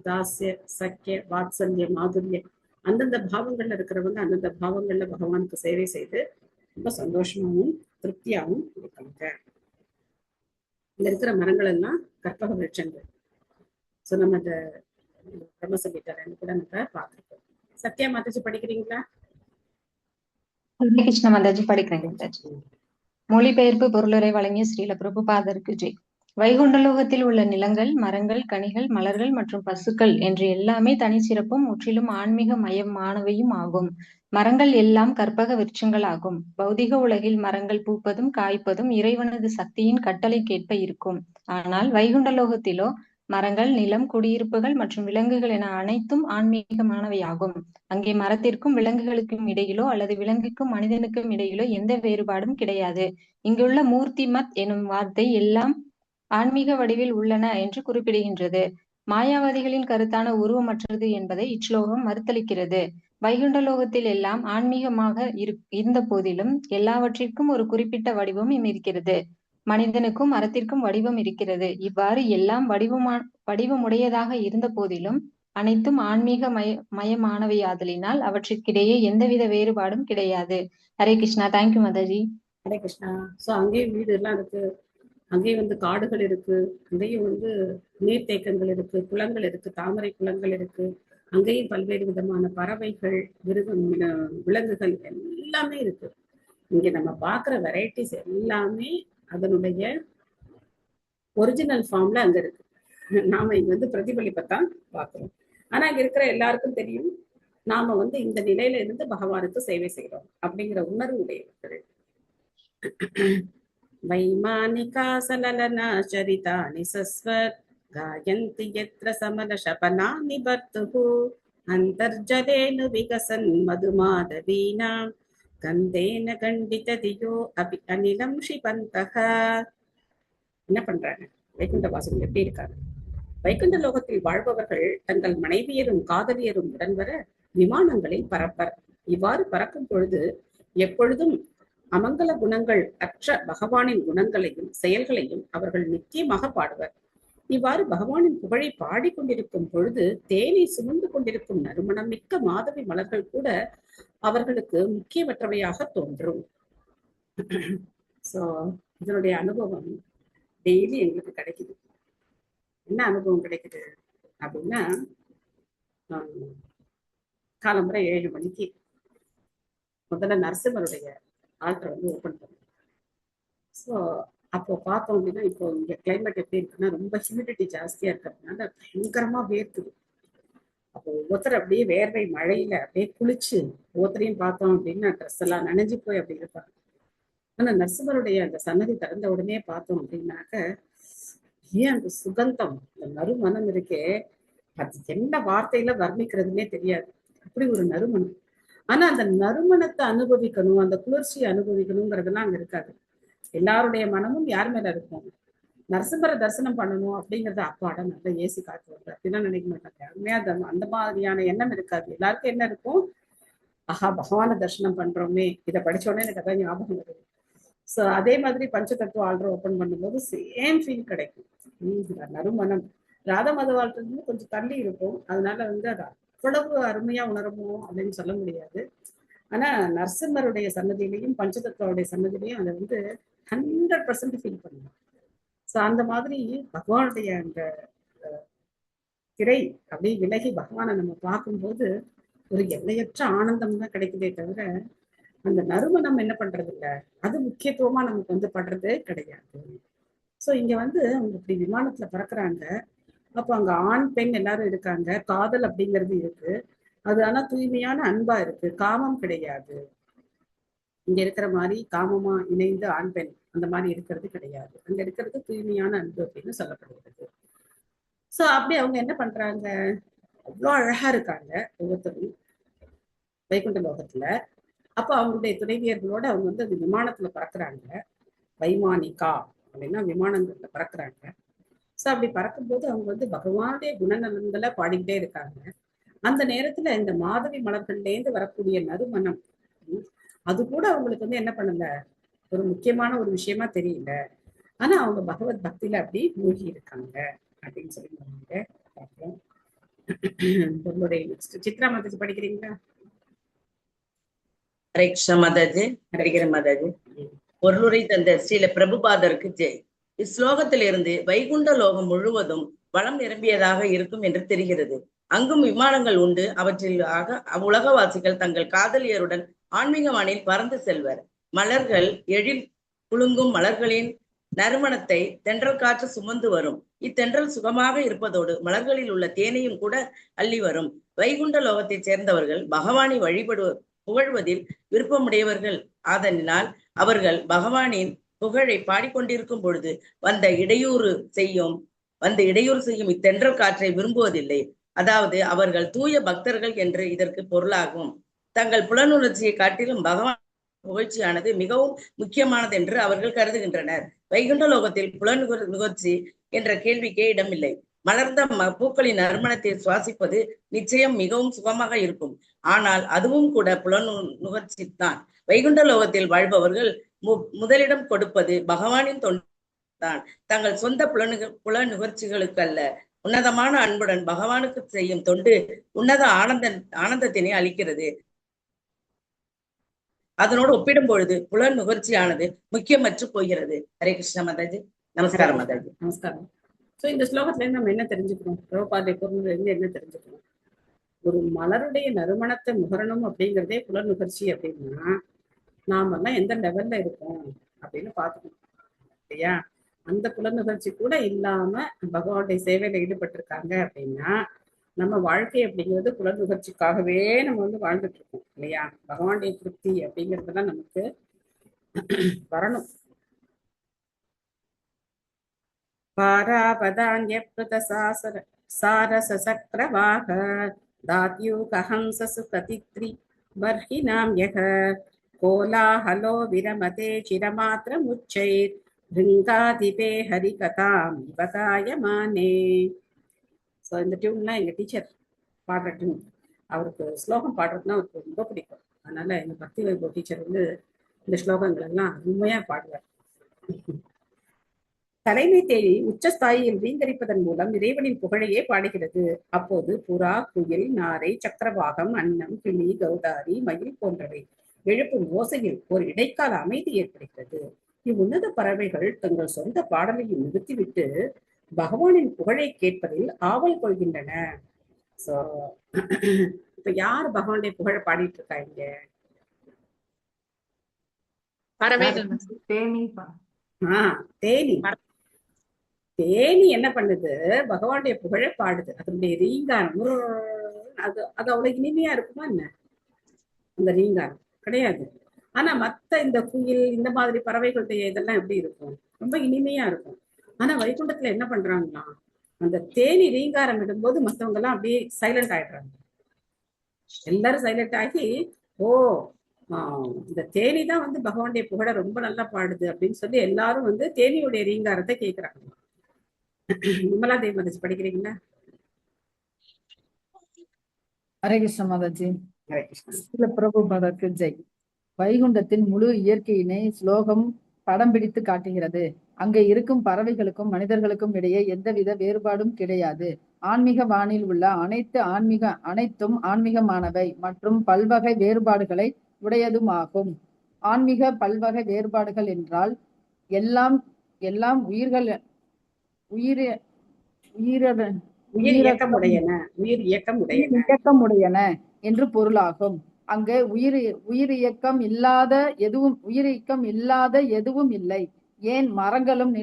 தாசிய, சக்கிய, வாத்சல்ய, மாதுரிய அந்தந்த பாவங்கள்ல இருக்கிறவங்க அந்தந்த பாவங்கள்ல பகவானுக்கு சேவை செய்து ரொம்ப சந்தோஷமாவும் திருப்தியாகவும் இருக்காங்க. இங்க இருக்கிற மரங்கள் எல்லாம் கற்பக விருட்சங்கள். சோ நம்ம இந்த பிரம்மசங்கீதம் கூட நம்ம பார்த்திருக்கோம். சத்யா மாதாஜி படிக்கிறீங்களா? கிருஷ்ண மாதாஜி படிக்கிறேன் மாதாஜி. மொழிபெயர்ப்பு பொருளுரை வழங்கிய ஸ்ரீல பிரபுபாதருக்கு ஜெய். வைகுண்டலோகத்தில் உள்ள நிலங்கள், மரங்கள், கனிகள், மலர்கள் மற்றும் பசுக்கள் என்று எல்லாமே தனிச்சிறப்பும் முற்றிலும் ஆன்மீக மயமானவையும் ஆகும். மரங்கள் எல்லாம் கற்பக விருட்சங்கள் ஆகும். பௌதிக உலகில் மரங்கள் பூப்பதும் காய்ப்பதும் இறைவனது சக்தியின் கட்டளைக்கேற்ப இருக்கும். ஆனால் வைகுண்டலோகத்திலோ மரங்கள், நிலம், குடியிருப்புகள் மற்றும் விலங்குகள் என அனைத்தும் ஆன்மீகமானவையாகும். அங்கே மரத்திற்கும் விலங்குகளுக்கும் இடையிலோ அல்லது விலங்குக்கும் மனிதனுக்கும் இடையிலோ எந்த வேறுபாடும் கிடையாது. இங்குள்ள மூர்த்திமத் எனும் வார்த்தை எல்லாம் ஆன்மீக வடிவில் உள்ளன என்று குறிப்பிடுகின்றது. மாயாவாதிகளின் கருத்தான உருவமற்றது என்பதை இச்லோகம் மறுத்தளிக்கிறது. வைகுண்டலோகத்தில் எல்லாம் ஆன்மீகமாக இருந்த போதிலும் எல்லாவற்றிற்கும் ஒரு குறிப்பிட்ட வடிவம் இருக்கிறது. மனிதனுக்கும் மரத்திற்கும் வடிவம் இருக்கிறது. இவ்வாறு எல்லாம் வடிவமுடையதாக இருந்த போதிலும் அனைத்தும் ஆன்மீக மயமானவையாதலினால் அவற்றிற்கிடையே எந்தவித வேறுபாடும் கிடையாது. ஹரே கிருஷ்ணா. தேங்க்யூ மாதாஜி. ஹரே கிருஷ்ணா. சோ அங்கேயும் வீடு எல்லாம் இருக்கு, அங்கேயும் வந்து காடுகள் இருக்கு, அங்கேயும் வந்து நீர்த்தேக்கங்கள் இருக்கு, குளங்கள் இருக்கு, தாமரை குளங்கள் இருக்கு. அங்கேயும் பல்வேறு விதமான பறவைகள், விலங்குகள் எல்லாமே இருக்கு. இங்க நம்ம பாக்குற வெரைட்டிஸ் எல்லாமே அதனுடைய ஒரிஜினல் ஃபார்ம்ல அங்க இருக்கு. நாம இங்க வந்து பிரதிபலிப்பத்தான் பாக்குறோம். ஆனா இங்க இருக்கிற எல்லாருக்கும் தெரியும், நாம வந்து இந்த நிலையில இருந்து பகவானுக்கு சேவை செய்யறோம் அப்படிங்கிற உணர்வு உடையவர்கள். வைமானிகா சலலனா சரிதானி சஸ்வத் காயந்தி யத்ர சமல ஷபனானி பர்துஹு அந்தர்ஜலேனு விகசன் மதுமாதவீனாம் கந்தேன கண்டித தியோ அபி அனிலம் ஷிபந்தஹ. என்ன பண்றாங்க வைகுண்ட வாசல் எப்படி இருக்காங்க? வைகுண்ட லோகத்தில் வாழ்பவர்கள் தங்கள் மனைவியரும் காதலியரும் உடன் வர விமானங்களில் பறப்பர். இவ்வாறு பறக்கும் பொழுது எப்பொழுதும் அமங்கல குணங்கள் அற்ற பகவானின் குணங்களையும் செயல்களையும் அவர்கள் நிச்சயமாக பாடுவர். இவ்வாறு பகவானின் புகழை பாடிக்கொண்டிருக்கும் பொழுது தேனை சுமந்து கொண்டிருக்கும் நறுமணம் மிக்க மாதவி மலர்கள் கூட அவர்களுக்கு முக்கியமற்றவையாக தோன்றும். சோ இதனுடைய அனுபவம் டெய்லி எங்களுக்கு கிடைக்குது. என்ன அனுபவம் கிடைக்குது அப்படின்னா, காலம்புரை 7 மணிக்கு முதல்ல நரசிம்மருடைய ஆல்டர் வந்து ஓப்பன் பண்ணும். ஸோ அப்போ பார்த்தோம் அப்படின்னா, இப்போ இங்க கிளைமேட் எப்படி இருக்குன்னா ரொம்ப ஹியூமிடிட்டி ஜாஸ்தியா இருக்கிறதுனால பயங்கரமா வேர்க்குது. அப்போ ஒவ்வொருத்தர் அப்படியே வேர்வை மழையில அப்படியே குளிச்சு ஒவ்வொருத்தரையும் பார்த்தோம் அப்படின்னா ட்ரெஸ் எல்லாம் நனைஞ்சு போய் அப்படி இருப்பாங்க. ஆனா நரசிம்மருடைய அந்த சன்னதி திறந்த உடனே பார்த்தோம் அப்படின்னாக்க ஏன் அந்த சுகந்தம், அந்த நறுமணம் இருக்கே, அது என்ன வார்த்தையில வர்ணிக்கிறதுனே தெரியாது. அப்படி ஒரு நறுமணம். ஆனா அந்த நறுமணத்தை அனுபவிக்கணும், அந்த குளிர்ச்சியை அனுபவிக்கணுங்கிறதெல்லாம் அங்க இருக்காது. எல்லாருடைய மனமும் யார் மேல இருக்கும்? நரசிம்மரை தரிசனம் பண்ணணும் அப்படிங்கறது அப்பாட நல்ல ஏசி காத்து வருது அப்படிலாம் நினைக்க மாட்டாங்க. யாருமே அந்த மாதிரியான எண்ணம் இருக்காது. எல்லாருக்கும் என்ன இருக்கும்? ஆஹா, பகவான தரிசனம் பண்றோமே, இதை படிச்ச உடனே எனக்கு அதான் ஞாபகம் வருது. ஸோ அதே மாதிரி பஞ்சதத்துவ ஆல்டர் ஓப்பன் பண்ணும்போது சேம் ஃபீல் கிடைக்கும். நறுமணம் ராதா மாதவாழ்றது கொஞ்சம் தள்ளி இருக்கும். அதனால வந்து அது அவ்வளவு அருமையா உணரமோ அப்படின்னு சொல்ல முடியாது. ஆனா நரசிம்மருடைய சன்னதியிலையும் பஞ்சதத்துவருடைய சன்னதியிலையும் அதை வந்து 100% ஃபீல் பண்ணுவோம். ஸோ அந்த மாதிரி பகவானுடைய அந்த திரை அப்படியே விலகி பகவானை நம்ம பார்க்கும்போது ஒரு எல்லையற்ற ஆனந்தம் தான் கிடைக்குதே தவிர அந்த நறுமணம் என்ன பண்றது இல்லை, அது முக்கியத்துவமா நமக்கு வந்து படுறதே கிடையாது. ஸோ இங்க வந்து அவங்க இப்படி விமானத்துல பறக்குறாங்க. அப்போ அங்க ஆண் பெண் எல்லாரும் இருக்காங்க. காதல் அப்படிங்கிறது இருக்கு. அது ஆனா தூய்மையான அன்பா இருக்கு, காமம் கிடையாது. இங்க இருக்கிற மாதிரி காமமா இணைந்து ஆண் பெண் அந்த மாதிரி இருக்கிறது கிடையாது. அங்க இருக்கிறது தூய்மையான அன்பு அப்படின்னு சொல்லப்படுகிறது. சோ அப்படி அவங்க என்ன பண்றாங்க, அவ்வளோ அழகா இருக்காங்க ஒவ்வொருத்தரும் வைகுண்ட லோகத்துல. அப்ப அவங்களுடைய துணைவியர்களோட அவங்க வந்து அது விமானத்துல பறக்குறாங்க. வைமானிகா அப்படின்னா விமானங்கள்ல பறக்குறாங்க. சோ அப்படி பறக்கும்போது அவங்க வந்து பகவானுடைய குணநலன்களை பாடிக்கிட்டே இருக்காங்க. அந்த நேரத்துல இந்த மாதவி மலர்கள்ல இருந்து வரக்கூடிய நறுமணம் அது கூட அவங்களுக்கு வந்து என்ன பண்ணல, ஒரு முக்கியமான ஒரு விஷயமா தெரியல. ஆனா அவங்க பகவத் பக்தியில அப்படி மூழ்கி இருக்காங்க அப்படின்னு சொல்லி பார்ப்போம். சித்ரா மாதாஜி படிக்கிறீங்களா? ஹரே கிருஷ்ண மாதாஜி. படிக்கிற மாதாஜி. பொருளுரை தந்த ஸ்ரீல பிரபுபாதருக்கு ஜெய். இஸ்லோகத்திலிருந்து வைகுண்ட லோகம் முழுவதும் வளம் நிரம்பியதாக இருக்கும் என்று தெரிகிறது. அங்கும் விமானங்கள் உண்டு. அவற்றில் உலகவாசிகள் தங்கள் காதலியருடன் ஆன்மீக வானில் பறந்து செல்வர். மலர்கள் எழில் குலுங்கும் மலர்களின் நறுமணத்தை தென்றல் காற்று சுமந்து வரும். இத்தென்றல் சுகமாக இருப்பதோடு மலர்களில் உள்ள தேனையும் கூட அள்ளி வரும். வைகுண்ட லோகத்தைச் சேர்ந்தவர்கள் பகவானை புகழ்வதில் விருப்பமுடையவர்கள். ஆதலினால் அவர்கள் பகவானின் புகழை பாடிக்கொண்டிருக்கும் பொழுது வந்த இடையூறு செய்யும் இத்தென்றல் காற்றை விரும்புவதில்லை. அதாவது அவர்கள் தூய பக்தர்கள் என்று இதற்கு பொருளாகும். தங்கள் புலனுணர்ச்சியை காட்டிலும் பகவான் புகழ்ச்சியானது மிகவும் முக்கியமானது என்று அவர்கள் கருதுகின்றனர். வைகுண்ட லோகத்தில் புலனுகர்ச்சி என்ற கேள்விக்கே இடமில்லை. மலர்ந்த பூக்களின் நறுமணத்தை சுவாசிப்பது நிச்சயம் மிகவும் சுகமாக இருக்கும். ஆனால் அதுவும் கூட புலனுகர்ச்சி தான். வைகுண்ட லோகத்தில் வாழ்பவர்கள் முதலிடம் கொடுப்பது பகவானின் தொண்டுதான். தங்கள் சொந்த புலனுகர்ச்சிகளுக்கு அல்ல. உன்னதமான அன்புடன் பகவானுக்கு செய்யும் தொண்டு உன்னத ஆனந்தத்தினை அளிக்கிறது. அதனோடு ஒப்பிடும் பொழுது புலன் நுகர்ச்சியானது முக்கியமற்று போகிறது. ஹரே கிருஷ்ண மாதாஜி. நமஸ்காரம் மாதாஜி. நமஸ்காரம். சோ இந்த ஸ்லோகத்துல இருந்து நம்ம என்ன தெரிஞ்சுக்கிறோம்? பிரபுபாதை பொருள்ல இருந்து என்ன தெரிஞ்சுக்கிறோம்? ஒரு மலருடைய நறுமணத்தை நுகரணும் அப்படிங்கிறதே புலன் நுகர்ச்சி அப்படின்னா நாமெல்லாம் எந்த லெவல்ல இருக்கோம் அப்படின்னு பாத்துக்கணும் இல்லையா? அந்த புலன் நுகர்ச்சி கூட இல்லாம பகவானுடைய சேவையில ஈடுபட்டிருக்காங்க அப்படின்னா நம்ம வாழ்க்கை அப்படிங்கிறது புலன் நுகர்ச்சிக்காகவே நம்ம வந்து வாழ்ந்துட்டு இருக்கோம் இல்லையா? பகவானுடைய திருப்தி அப்படிங்கிறதுலாம் நமக்கு வரணும். பாராபதான்ய பிரதசாசர சாரசசக்ரவாக தாத்யூகஹம்சசு பிரதித்ரி பர்ஹினாம் யக கோலாஹலோ விரமதே சிரமாத்ரமுச்சைர் ரிங்காதிபே ஹரிகதாம் இவகாயமானே. ஸோ இந்த டியூன்லாம் எங்கள் டீச்சர் பாடுற டியூன். அவருக்கு ஸ்லோகம் பாடுறதுனா அவருக்கு ரொம்ப பிடிக்கும். அதனால எங்கள் பக்தி வைபவ் டீச்சர் வந்து இந்த ஸ்லோகங்கள் எல்லாம் உண்மையா பாடுவார். தலைமை தேடி உச்சஸ்தாயியில் வீங்கரிப்பதன் மூலம் இறைவனின் புகழையே பாடுகிறது. அப்போது புறா, குயில், நாரை, சக்கரவாகம், அன்னம், கிளி, கௌதாரி, மயில் போன்றவை எழுப்பும் ஓசையில் ஒரு இடைக்கால அமைதி ஏற்படுகிறது. இவ்வுன்னத பறவைகள் தங்கள் சொந்த பாடலையும் நிறுத்திவிட்டு பகவானின் புகழை கேட்பதில் ஆவல் கொள்கின்றன. சோ இப்ப யாரு பகவானுடைய புகழ பாடிட்டு இருக்காங்க? பறவைகள். தேனி. தேனி என்ன பண்ணுது? பகவானுடைய புகழ பாடுது. அதனுடைய ரீங்காரம் அது அது அவ்வளவு இனிமையா இருக்குமா என்ன? அந்த ரீங்காரம் கிடையாது. ஆனா மத்த இந்த குயில் இந்த மாதிரி பறவைகளுடைய இதெல்லாம் எப்படி இருக்கும்? ரொம்ப இனிமையா இருக்கும். ஆனா வைகுண்டத்துல என்ன பண்றாங்கன்னா, அந்த தேனி ரீங்காரம் இடும்போது மத்தவங்க எல்லாம் அப்படியே சைலண்ட் ஆயிடுறாங்க. எல்லாரும் சைலண்ட் ஆகி, ஓ இந்த தேனி தான் வந்து பகவானுடைய புகழ ரொம்ப நல்லா பாடுது அப்படின்னு சொல்லி எல்லாரும் வந்து தேனியுடைய ரீங்காரத்தை கேட்கிறாங்க. விமலா தேவி மாதாஜி படிக்கிறீங்களா? ஹரே கிருஷ்ண மாதாஜி. ஹரே கிருஷ்ணா. ஸ்ரீல பிரபுபாதருக்கு ஜெய். வைகுண்டத்தின் முழு இயற்கையினை ஸ்லோகம் படம் பிடித்து காட்டுகிறது. அங்கே இருக்கும் பறவைகளுக்கும் மனிதர்களுக்கும் இடையே எந்தவித வேறுபாடும் கிடையாது. ஆன்மீக வானில் உள்ள அனைத்தும் ஆன்மீகமானவை மற்றும் பல்வகை வேறுபாடுகளை உடையதுமாகும். ஆன்மீக பல்வகை வேறுபாடுகள் என்றால் எல்லாம் எல்லாம் உயிர் இயக்கமுடையன என்று பொருளாகும். அங்கு உயிர் இயக்கம் இல்லாத எதுவும் இல்லை. ஏன் மரங்களும்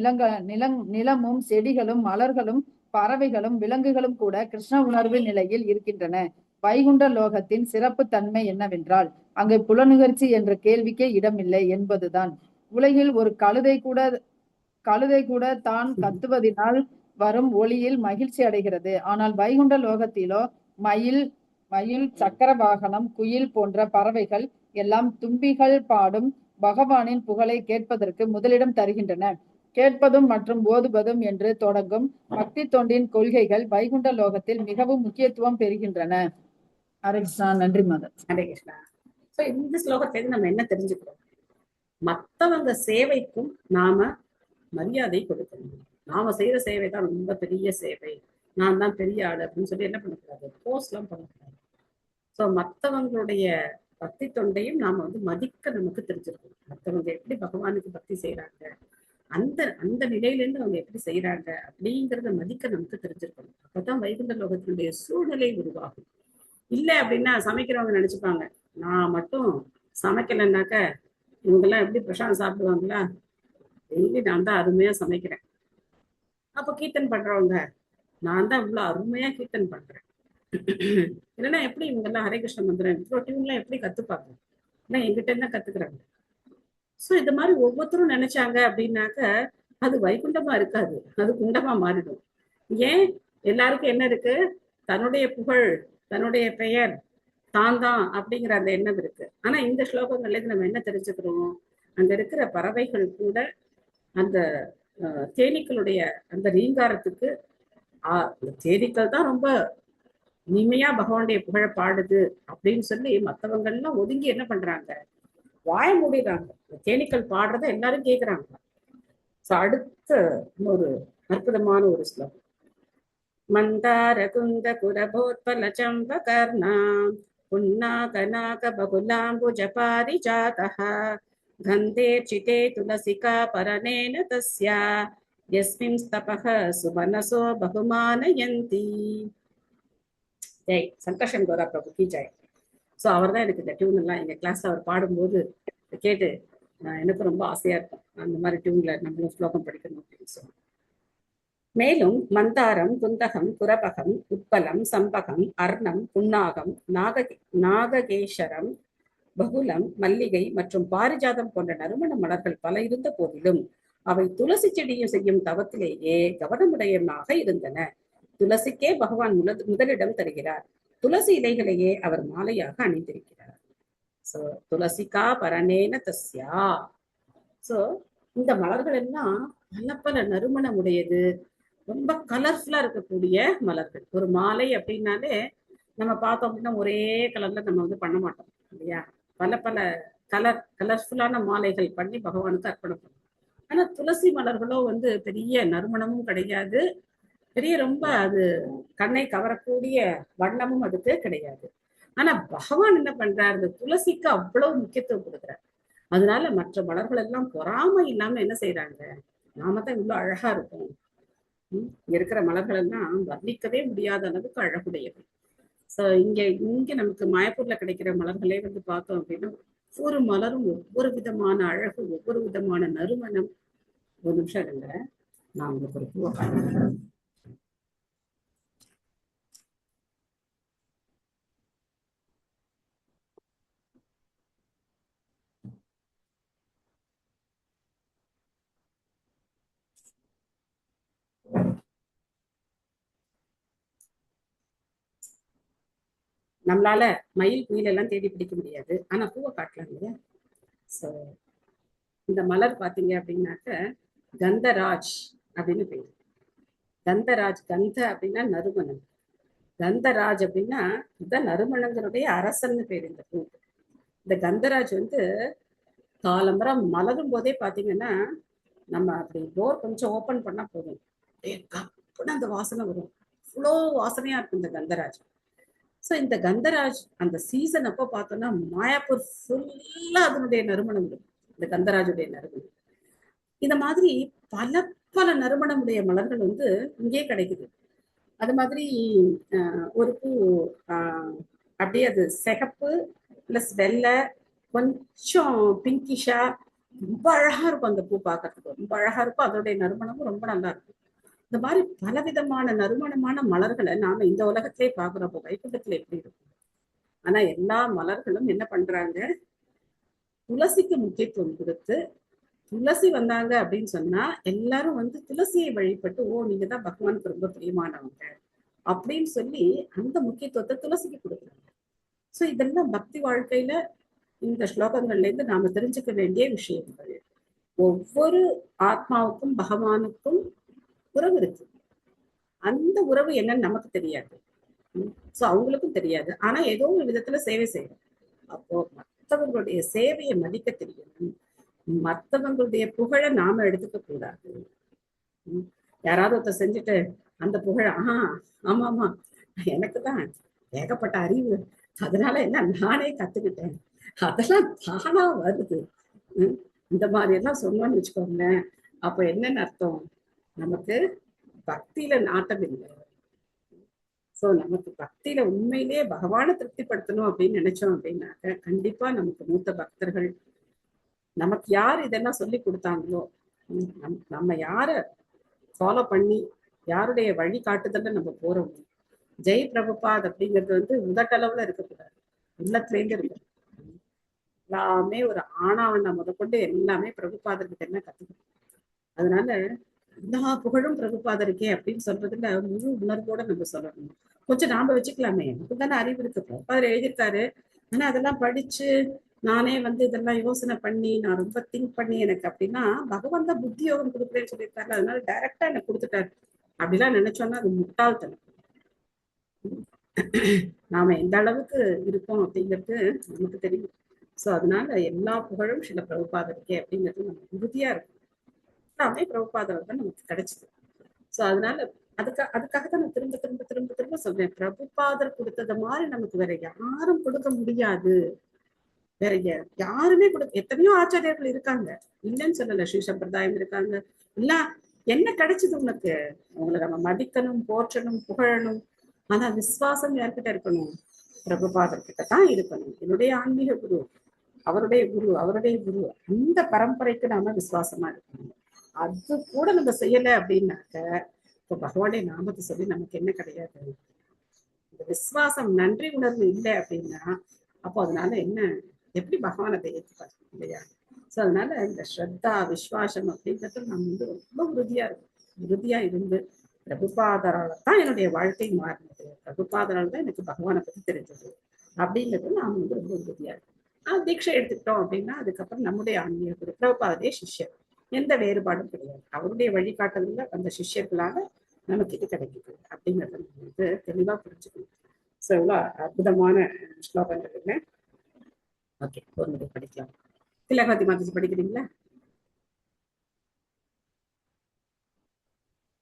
நிலமும் செடிகளும் மலர்களும் பறவைகளும் விலங்குகளும் கூட கிருஷ்ண உணர்வு நிலையில் இருக்கின்றன. வைகுண்ட லோகத்தின் சிறப்பு தன்மை என்னவென்றால் அங்கு புலனுகர்ச்சி என்ற கேள்விக்கே இடமில்லை என்பதுதான். உலகில் ஒரு கழுதை கூட தான் கத்துவதினால் வரும் ஒளியில் மகிழ்ச்சி அடைகிறது. ஆனால் வைகுண்ட லோகத்திலோ மயில், சக்கர வாகனம், குயில் போன்ற பறவைகள் எல்லாம் தும்பிகள் பாடும் பகவானின் புகழை கேட்பதற்கு முதலிடம் தருகின்றன. கேட்பதும் மற்றும் ஓதுவதும் என்று தொடங்கும் பக்தி தொண்டின் கொள்கைகள் வைகுண்ட லோகத்தில் மிகவும் முக்கியத்துவம் பெறுகின்றன. ஹரே கிருஷ்ணா. நன்றி மாதா. ஹரே கிருஷ்ணா. சோ இந்த ஸ்லோகத்திலிருந்து நம்ம என்ன தெரிஞ்சுக்கிறோம்? மத்தவங்க சேவைக்கும் நாம மரியாதை கொடுக்கணும். நாம செய்யற சேவை தான் ரொம்ப பெரிய சேவை, நான் தான் பெரிய ஆளு அப்படின்னு சொல்லி என்ன பண்ணக்கூடாது, போஸ்ட் எல்லாம் பண்ணக்கூடாது. சோ மத்தவங்களுடைய பக்தி தொண்டையும் நாம வந்து மதிக்க நமக்கு தெரிஞ்சிருக்கணும். மத்தவங்க எப்படி பகவானுக்கு பக்தி செய்யறாங்க, அந்த நிலையிலேருந்து அவங்க எப்படி செய்யறாங்க அப்படிங்கிறத மதிக்க நமக்கு தெரிஞ்சிருக்கணும். அப்பதான் வைகுண்ட லோகத்தினுடைய சூழ்நிலை உருவாகும். இல்லை அப்படின்னா சமைக்கிறவங்க நினைச்சுப்பாங்க, நான் மட்டும் சமைக்கலைன்னாக்க இவங்கெல்லாம் எப்படி பிரசாதம் சாப்பிடுவாங்களா, டெய்லி நான் தான் அருமையா சமைக்கிறேன். அப்ப கீர்த்தன் பண்றவங்க, நான் தான் இவ்வளவு அருமையா கீர்த்தன் பண்றேன். இல்லைன்னா எப்படி இவங்க எல்லாம் ஹரே கிருஷ்ண மந்திரம் இவ்வளவு டியூன்லாம் எப்படி கத்துப்பாங்க? ஏன்னா எங்கிட்ட தான் கத்துக்கிறாங்க. சோ இந்த மாதிரி ஒவ்வொருத்தரும் நினைச்சாங்க அப்படின்னாக்க அது வைகுண்டமா இருக்காது, அது குண்டமா மாறிடும். ஏன்? எல்லாருக்கும் என்ன இருக்கு? தன்னுடைய புகழ், தன்னுடைய பெயர், தான் அப்படிங்கிற அந்த எண்ணம் இருக்கு. ஆனா இந்த ஸ்லோகங்கள்ல இருந்து நம்ம என்ன தெரிஞ்சுக்கிறோம்? அங்க இருக்கிற பறவைகள் கூட அந்த தேனீக்களுடைய அந்த ரீங்காரத்துக்கு தேனீக்கள் தான் ரொம்ப இனிமையா பகவானுடைய புகழ பாடுது அப்படின்னு சொல்லி மற்றவங்க எல்லாம் ஒதுங்கி என்ன பண்றாங்க, வாய மூடிடுறாங்க. தேனீக்கள் பாடுறத எல்லாரும் கேட்கிறாங்க. அடுத்த ஒரு அற்புதமான ஒரு ஸ்லோகம். மந்தார குந்த குரபோத்பல சம்பகர்ணாம் புன்னாகநாக பகுலாம்புஜ பாரிஜாதஹ கந்தே சிதே துளசிகா பரணேன தஸ்யா யஸ்மின் ஸ்தபஹ சுபனசோ பகுமானயந்தி. ஜெய் சங்கர்ஷன் கோரா பிரபுக்கு ஜெய். ஸோ அவர் தான் எனக்கு இந்த டியூன் எல்லாம் எங்க கிளாஸ்ல அவர் பாடும்போது கேட்டு எனக்கு ரொம்ப ஆசையா இருக்கும், அந்த மாதிரி டியூன்ல நம்மளும் ஸ்லோகம் படிக்கணும் அப்படின்னு சொல்லி. மேலும் மந்தாரம், குந்தகம், குரபகம், உட்பலம், சம்பகம், அர்ணம், புன்னாகம், நாககேசரம், பகுலம், மல்லிகை மற்றும் பாரிஜாதம் போன்ற நறுமண மலர்கள் பல இருந்த போதிலும் அவை துளசி செடியும் செய்யும் தவத்திலேயே கவனமுடையமாக இருந்தன. துளசிக்கே பகவான் முதலிடம் தருகிறார். துளசி இலைகளையே அவர் மாலையாக அணிந்திருக்கிறார். சோ துளசிகா பரணேன தஸ்யா. சோ இந்த மலர்கள் எல்லாம் பல நறுமணம் உடையது, ரொம்ப கலர்ஃபுல்லா இருக்கக்கூடிய மலர்கள். ஒரு மாலை அப்படின்னாலே நம்ம பார்த்தோம் அப்படின்னா ஒரே கலர்ல நம்ம வந்து பண்ண மாட்டோம் இல்லையா? பல கலர்ஃபுல்லான மாலைகள் பண்ணி பகவானுக்கு அர்ப்பணம் பண்ணும். ஆனா துளசி மலர்களோ வந்து பெரிய நறுமணமும் கிடையாது, பெரிய ரொம்ப அது கண்ணை கவரக்கூடிய வண்ணமும் அதுக்கு கிடையாது. ஆனா பகவான் என்ன பண்றாரு, இந்த துளசிக்கு அவ்வளவு முக்கியத்துவம் கொடுக்குறாரு. அதனால மற்ற மலர்கள் எல்லாம் பொறாமை இல்லாம என்ன செய்யறாங்க, நாம தான் இவ்வளவு அழகா இருக்கும். இங்க இருக்கிற மலர்கள் எல்லாம் வர்ணிக்கவே முடியாத அளவுக்கு அழகுடையது. சோ இங்க நமக்கு மாயப்பூர்ல கிடைக்கிற மலர்களே வந்து பார்த்தோம் அப்படின்னா ஒவ்வொரு மலரும் ஒவ்வொரு விதமான அழகு, ஒவ்வொரு விதமான நறுமணம். ஒரு நிமிஷம் இருங்க, நான் உங்களுக்கு ஒரு பூவை காட்டுறேன். நம்மளால மயில் குயில் எல்லாம் தேடி பிடிக்க முடியாது, ஆனா பூவை காட்டலாம் இல்லையா. சோ இந்த மலர் பாத்தீங்க அப்படின்னாக்க கந்தராஜ் அப்படின்னு பேரு. கந்தராஜ், கந்த அப்படின்னா நறுமணம், கந்தராஜ் அப்படின்னா இந்த நறுமணங்களுடைய அரசன்னு பேரு இந்த பூ. இந்த கந்தராஜ் வந்து காலம்பரம் மலரும் போதே பாத்தீங்கன்னா நம்ம அப்படி டோர் கொஞ்சம் ஓபன் பண்ணா போதும், அந்த வாசனை வரும். இவ்வளோ வாசனையா இருக்கும் இந்த கந்தராஜ். ஸோ இந்த கந்தராஜ் அந்த சீசன் அப்போ பார்த்தோம்னா மாயாப்பூர் ஃபுல்லா அதனுடைய நறுமணம் இருக்கும், இந்த கந்தராஜுடைய நறுமணம். இந்த மாதிரி பல பல நறுமணமுடைய மலர்கள் வந்து இங்கே கிடைக்குது. அது மாதிரி ஒரு பூ அப்படியே அது சிகப்பு பிளஸ் வெள்ளை கொஞ்சம் பிங்கிஷா ரொம்ப அழகா இருக்கும். அந்த பூ பார்க்கறதுக்கு ரொம்ப அழகா இருக்கும், அதோடைய நறுமணமும் ரொம்ப நல்லா இருக்கும். இந்த மாதிரி பலவிதமான நறுமணமான மலர்களை நாம இந்த உலகத்திலே பாக்குறப்போ வைகுண்டத்துல எப்படி இருக்கும். ஆனா எல்லா மலர்களும் என்ன பண்றாங்க, துளசிக்கு முக்கியத்துவம் கொடுத்து, துளசி வந்தாங்க அப்படின்னு சொன்னா எல்லாரும் வந்து துளசியை வழிபட்டு, ஓ நீங்க தான் பகவானுக்கு ரொம்ப பிரியமானவங்க அப்படின்னு சொல்லி அந்த முக்கியத்துவத்தை துளசிக்கு கொடுக்குறாங்க. சோ இதெல்லாம் பக்தி வாழ்க்கையில இந்த ஸ்லோகங்கள்ல இருந்து நாம தெரிஞ்சுக்க வேண்டிய விஷயங்கள். ஒவ்வொரு ஆத்மாவுக்கும் பகவானுக்கும் உறவு இருக்கு. அந்த உறவு என்னன்னு நமக்கு தெரியாது, சோ அவங்களுக்கும் தெரியாது. ஆனா ஏதோ ஒரு விதத்துல சேவை செய்யணும். அப்போ மற்றவர்களுடைய சேவையை மதிக்க தெரியணும், மற்றவங்களுடைய புகழை நாம எடுத்துக்க கூடாது. யாராவது ஒருத்தர் செஞ்சுட்டு அந்த புகழ ஆமா ஆமா எனக்கு தான் ஏகப்பட்ட அறிவு, அதனால என்ன நானே கத்துக்கிட்டேன், அதெல்லாம் தானா வருது, இந்த மாதிரி எல்லாம் சொன்னோம்னு வச்சுக்கோங்களேன், அப்ப என்னன்னு அர்த்தம், நமக்கு பக்தியில நாட்டம் இல்லை. சோ நமக்கு பக்தியில உண்மையிலேயே பகவானை திருப்திப்படுத்தணும் அப்படின்னு நினைச்சோம் அப்படின்னாக்க கண்டிப்பா நமக்கு மூத்த பக்தர்கள், நமக்கு யார் இதெல்லாம் சொல்லி கொடுத்தாங்களோ, நம்ம யார ஃபாலோ பண்ணி யாருடைய வழி காட்டுதல்ல நம்ம போறோம். ஜெய் பிரபுபாத் அப்படிங்கிறது வந்து உதட்டளவுல இருக்கக்கூடாது, உள்ளத்திலேருந்து இருக்கு. எல்லாமே ஒரு ஆணாவண்ண முதற்கொண்டு எல்லாமே பிரபுபாதர்கிட்ட என்ன கத்துக்கணும். அதனால எல்லா புகழும் பிரபுபாதருக்கே அப்படின்னு சொல்றதுல முழு உணர்வோட நம்ம சொல்லணும். கொஞ்சம் நாம வச்சுக்கலாமே, நமக்கு தானே அறிவு இருக்கு, பிரபுபாதர் எழுதியிருக்காரு, ஆனா அதெல்லாம் படிச்சு நானே வந்து இதெல்லாம் யோசனை பண்ணி நான் ரொம்ப திங்க் பண்ணி எனக்கு அப்படின்னா பகவான் தான் புத்தி யோகம் கொடுக்குறேன்னு சொல்லியிருக்காரு, அதனால டைரக்டா எனக்கு கொடுத்துட்டாரு அப்படிலாம் நினைச்சோம்னா அது முட்டாள்தனம். நாம எந்த அளவுக்கு இருக்கோம் அப்படிங்கிறது நமக்கு தெரியும். சோ அதனால எல்லா புகழும் சில பிரபுபாதருக்கே அப்படிங்கிறது நம்ம உறுதியா இருக்கும். எல்லாமே பிரபுபாதர் தான் நமக்கு கிடைச்சது. சோ அதனால அதுக்காக தான் நான் திரும்ப திரும்ப திரும்ப திரும்ப சொல்றேன், பிரபுபாதர் கொடுத்தது மாதிரி நமக்கு வேற யாரும் கொடுக்க முடியாது. வேற யாருமே கொடுக்க, எத்தனையோ ஆச்சாரியர்கள் இருக்காங்க, இல்லைன்னு சொல்லல, ஸ்ரீ சம்பிரதாயம் இருக்காங்க, இல்ல என்ன கிடைச்சது உனக்கு, உங்களை நம்ம மதிக்கணும், போற்றணும், புகழணும். ஆனா விசுவாசம் யார்கிட்ட இருக்கணும், பிரபுபாதர் கிட்ட தான் இருக்கணும். என்னுடைய ஆன்மீக குரு, அவருடைய குரு, அவருடைய குரு, அந்த பரம்பரைக்கு நாம விசுவாசமா இருக்கணும். அது கூட நம்ம செய்யல அப்படின்னாக்க இப்ப பகவானுடைய நாமத்தை சொல்லி நமக்கு என்ன கிடையாது. இந்த விசுவாசம் நன்றி உணர்வு இல்லை அப்படின்னா அப்போ அதனால என்ன, எப்படி பகவானை ஏற்றுப்பாரு இல்லையா. சோ அதனால இந்த ஸ்ரத்தா விசுவாசம் அப்படிங்கிறது நம்ம வந்து ரொம்ப உறுதியா இருந்து பிரபுபாதரால தான் என்னுடைய வாழ்க்கை மாறினது, பிரபுபாதரால தான் எனக்கு பகவானை பத்தி தெரிஞ்சது அப்படிங்கிறது நாம வந்து ரொம்ப உறுதியா இருக்கும். தீட்சை எடுத்துக்கிட்டோம் அப்படின்னா அதுக்கப்புறம் நம்முடைய ஆன்மீக குரு பிரபுபாதரே சிஷ்யர், எந்த வேறுபாடும் கிடையாது. அவருடைய வழிகாட்டுதல்ல அந்த சிஷ்யர்களால நமக்கு இது கிடைக்குது அப்படிங்கிறத நம்ம வந்து தெளிவா புரிஞ்சுக்கணும். ஸோ இவ்வளோ அற்புதமான ஸ்லோகங்கள் இல்லை. ஓகே, ஒரு முறை படிக்கலாம். திலகவதி மாதாஜி படிக்கிறீங்களா?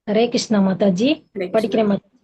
ஹரே கிருஷ்ணா மாதாஜி, படிக்கிறேன் மாதாஜி.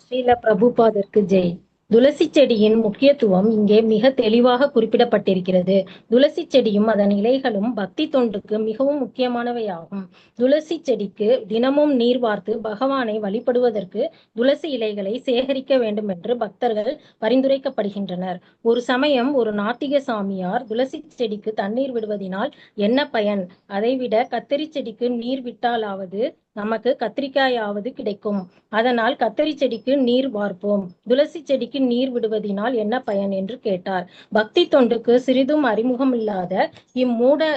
ஸ்ரீல பிரபுபாதருக்கு ஜெய். துளசி செடியின் முக்கியத்துவம் இங்கே மிக தெளிவாக குறிப்பிடப்பட்டிருக்கிறது. துளசி செடியும் அதன் இலைகளும் பக்தி தொண்டுக்கு மிகவும் முக்கியமானவையாகும். துளசி செடிக்கு தினமும் நீர் வார்த்து பகவானை வழிபடுவதற்கு துளசி இலைகளை சேகரிக்க வேண்டும் என்று பக்தர்கள் பரிந்துரைக்கப்படுகின்றனர். ஒரு சமயம் ஒரு நாத்திக சாமியார் துளசி செடிக்கு தண்ணீர் விடுவதனால் என்ன பயன், அதைவிட கத்தரி செடிக்கு நீர் விட்டாலாவது நமக்கு கத்திரிக்காயாவது கிடைக்கும், அதனால் கத்தரி செடிக்கு நீர் வார்ப்போம், துளசி செடிக்கு நீர் விடுவதினால் என்ன பயன் என்று கேட்டார். பக்தி தொண்டுக்கு சிறிதும் அறிமுகம் இல்லாத இம்மூட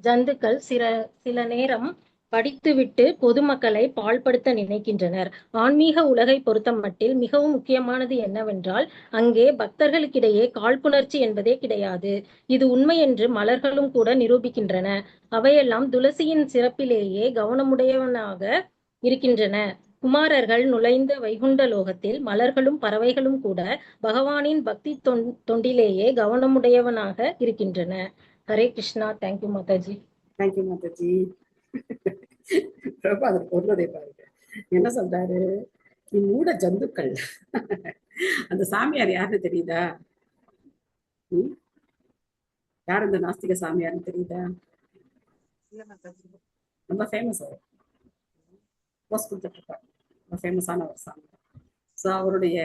ஜந்துக்கள் சில நேரம் படித்துவிட்டு பொதுமக்களை பாழ்படுத்த நினைக்கின்றனர். ஆன்மீக உலகை பொறுத்த மட்டில் மிகவும் முக்கியமானது என்னவென்றால் அங்கே பக்தர்களுக்கிடையே காழ்ப்புணர்ச்சி என்பதே கிடையாது. இது உண்மை என்று மலர்களும் கூட நிரூபிக்கின்றன. அவையெல்லாம் துளசியின் சிறப்பிலேயே கவனமுடையவனாக இருக்கின்றன. குமாரர்கள் நுழைந்த வைகுண்ட லோகத்தில் மலர்களும் பறவைகளும் கூட பகவானின் பக்தி தொண்டிலேயே கவனமுடையவனாக இருக்கின்றன. ஹரே கிருஷ்ணா. தேங்க்யூ மாதாஜி. தேங்க்யூ மாதாஜி. அது பொருளதை பாருங்க என்ன சொல்றாரு, இம்மூட ஜந்துக்கள். அந்த சாமியார் யாருன்னு தெரியுதா? யார் அந்த நாஸ்திக சாமியார்னு தெரியுதா? ரொம்ப ஃபேமஸ். அவர் போஸ்ட் கொடுத்துட்டு இருப்பார். ரொம்ப ஃபேமஸான ஒரு சாமியார். ஸோ அவருடைய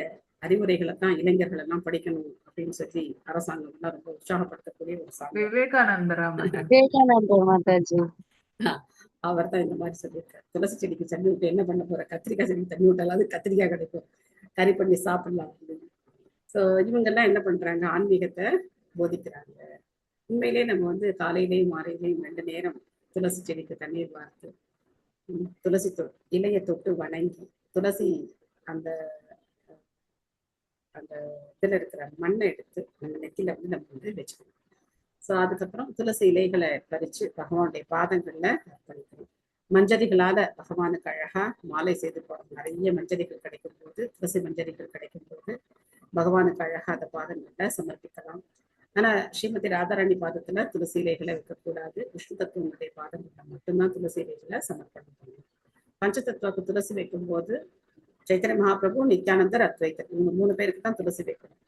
அறிவுரைகளை தான் இளைஞர்கள் எல்லாம் படிக்கணும் அப்படின்னு சொல்லி அரசாங்கம் எல்லாம் ரொம்ப உற்சாகப்படுத்தக்கூடிய ஒரு சாமி. விவேகானந்தர் மாதாஜி. அவர் தான் இந்த மாதிரி சொல்லியிருக்காரு, துளசி செடிக்கு தண்ணி விட்டு என்ன பண்ண போற, கத்திரிக்காய் செடிக்கு தண்ணி விட்டாலாவது கத்திரிக்காய் கிடைக்கும், கறி பண்ணி சாப்பிடலாம் அப்படின்னு. ஸோ இவங்கெல்லாம் என்ன பண்றாங்க, ஆன்மீகத்தை போதிக்கிறாங்க. உண்மையிலே நம்ம வந்து காலையிலையும் மாலையிலையும் 2 நேரம் துளசி செடிக்கு தண்ணீர் வார்த்து துளசி இலையை தொட்டு வணங்கி துளசி அந்த அந்த இதுல இருக்கிற மண்ணை எடுத்து நம்ம நெத்தில வந்து நம்ம வந்து வச்சுக்கணும். ஸோ அதுக்கப்புறம் துளசி இலைகளை பறிச்சு பகவானுடைய பாதங்கள்ல அர்ப்பணிக்கணும். மஞ்சரிகளால பகவானுக்கு அழகா மாலை செய்து போடணும். நிறைய மஞ்சரிகள் கிடைக்கும் போது, துளசி மஞ்சரிகள் கிடைக்கும் போது பகவானுக்கு அழகா அந்த பாதங்கள்ல சமர்ப்பிக்கலாம். ஆனா ஸ்ரீமதி ராதாராணி பாதத்துல துளசி இலைகளை வைக்கக்கூடாது. விஷ்ணு தத்துவனுடைய பாதங்கள்ல மட்டும்தான் துளசி இலைகளை சமர்ப்பணம் பண்ணணும். பஞ்சதத்துவாக்கு துளசி வைக்கும் போது சைத்தன்ய மகாபிரபு, நித்யானந்தர், அத்வைத்தர் இவங்க 3 பேருக்கு தான் துளசி வைக்கணும்.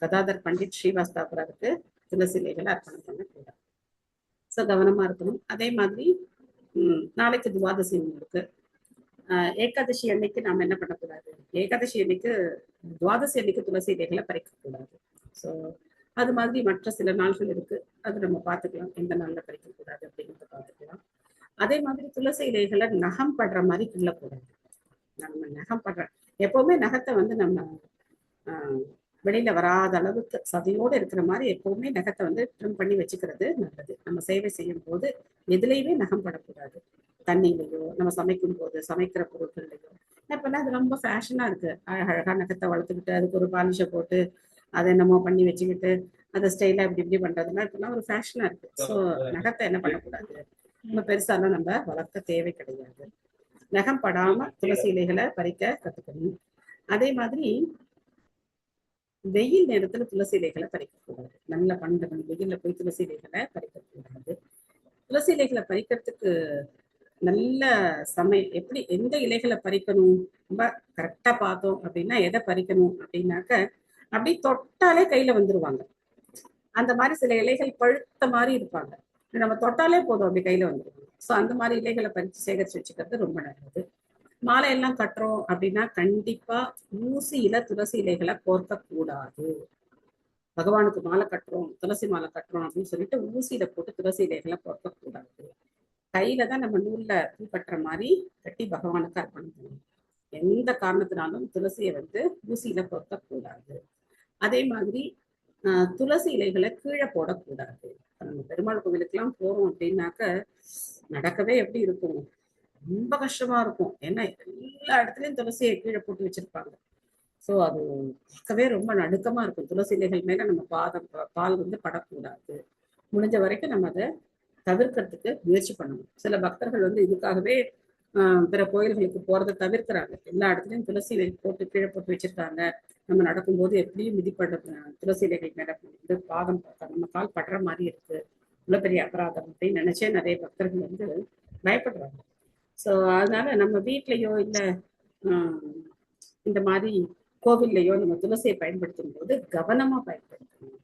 கதாதர் பண்டிட், ஸ்ரீவாஸ்தாபுரருக்கு துளசி இலைகளை அர்ப்பணம் பண்ணக்கூடாது. ஸோ கவனமா இருக்கணும். அதே மாதிரி நாளைக்கு துவாதசி இருக்கு. ஏகாதசி அன்னைக்கு நாம என்ன பண்ணக்கூடாது, ஏகாதசி அன்னைக்கு துவாதசி அன்னைக்கு துளசி இலைகளை பறிக்கக்கூடாது. ஸோ அது மாதிரி மற்ற சில நாள்கள் இருக்கு, அது நம்ம பார்த்துக்கலாம், எந்த நாள்ல பறிக்கக்கூடாது அப்படிங்கிறத பார்த்துக்கலாம். அதே மாதிரி துளசி இலைகளை நகம் படுற மாதிரி கிள்ளக்கூடாது. நம்ம நகம் படுற எப்பவுமே நகத்தை வந்து நம்ம வெளியில வராத அளவுக்கு சதையோடு இருக்கிற மாதிரி எப்பவுமே நகத்தை வந்து ட்ரிம் பண்ணி வச்சுக்கிறது நல்லது. நம்ம சேவை செய்யும் போது எதுலையுமே நகம் படக்கூடாது. தண்ணிலையோ, நம்ம சமைக்கும் போது சமைக்கிற பொருட்கள்லையோ. இப்பெல்லாம் அது ரொம்ப ஃபேஷனா இருக்கு, அழகா நகத்தை வளர்த்துக்கிட்டு அதுக்கு ஒரு பாலிஷை போட்டு அதை என்னமோ பண்ணி வச்சுக்கிட்டு அதை ஸ்டைலா இப்படி இப்படி பண்றதுன்னா இப்பெல்லாம் ஒரு ஃபேஷனா இருக்கு. ஸோ நகத்தை என்ன பண்ணக்கூடாது, ரொம்ப பெருசாலாம் நம்ம வளர்க்க தேவை கிடையாது. நகம் படாம துளசி இலைகளை பறிக்க கத்துக்கணும். அதே மாதிரி வெயில் நேரத்துல துளசி இலைகளை பறிக்கக்கூடாது. நல்ல 12 மணி வெயில்ல போய் துளசி இலைகளை பறிக்கக்கூடாது. துளசி இலைகளை பறிக்கிறதுக்கு நல்ல சமயம் எப்படி, எந்த இலைகளை பறிக்கணும் ரொம்ப கரெக்டா பார்த்தோம் அப்படின்னா, எதை பறிக்கணும் அப்படின்னாக்க அப்படி தொட்டாலே கையில வந்துருவாங்க. அந்த மாதிரி சில இலைகள் பழுத்த மாதிரி இருப்பாங்க, நம்ம தொட்டாலே போதும் அப்படி கையில வந்துருவாங்க. ஸோ அந்த மாதிரி இலைகளை பறிச்சு சேகரிச்சு வச்சுக்கிறது ரொம்ப நல்லது. மாலை எல்லாம் கட்டுறோம் அப்படின்னா கண்டிப்பா ஊசியில துளசி இலைகளை கோர்க்க கூடாது. பகவானுக்கு மாலை கட்டுறோம், துளசி மாலை கட்டுறோம் அப்படின்னு சொல்லிட்டு ஊசியில போட்டு துளசி இலைகளை கோர்க்க கூடாது. கையில தான் நம்ம நூல்ல பூ கட்டுற மாதிரி கட்டி பகவானுக்கு அர்ப்பணம் பண்ணணும். எந்த காரணத்தினாலும் துளசியை வந்து ஊசியில கோர்க்க கூடாது. அதே மாதிரி துளசி இலைகளை கீழே போடக்கூடாது. நம்ம பெருமாள் கோவிலுக்கெல்லாம் போறோம் அப்படின்னாக்க நடக்கவே எப்படி இருக்கும், ரொம்ப கஷ்டமா இருக்கும். ஏன்னா எல்லா இடத்துலயும் துளசியை கீழே போட்டு வச்சிருப்பாங்க. ஸோ அது பார்க்கவே ரொம்ப நடுக்கமா இருக்கும். துளசி இலைகள் மேல நம்ம பால் வந்து படக்கூடாது. முடிஞ்ச வரைக்கும் நம்ம அதை தவிர்க்கிறதுக்கு முயற்சி பண்ணணும். சில பக்தர்கள் வந்து இதுக்காகவே பிற கோயில்களுக்கு போறதை தவிர்க்கிறாங்க. எல்லா இடத்துலயும் துளசி இலை போட்டு கீழே போட்டு வச்சிருக்காங்க, நம்ம நடக்கும்போது எப்படியும் மிதிப்படுற துளசி இலைகள் மேல வந்து பாதம் நம்ம கால் படுற மாதிரி இருக்கு, இவ்வளவு பெரிய அபராதம் அப்படின்னு நினைச்சே நிறைய பக்தர்கள் வந்து பயப்படுறாங்க. ஸோ அதனால நம்ம வீட்லயோ இல்லை இந்த மாதிரி கோவில்லையோ நம்ம துளசியை பயன்படுத்தும் போது கவனமா பயன்படுத்தணும்.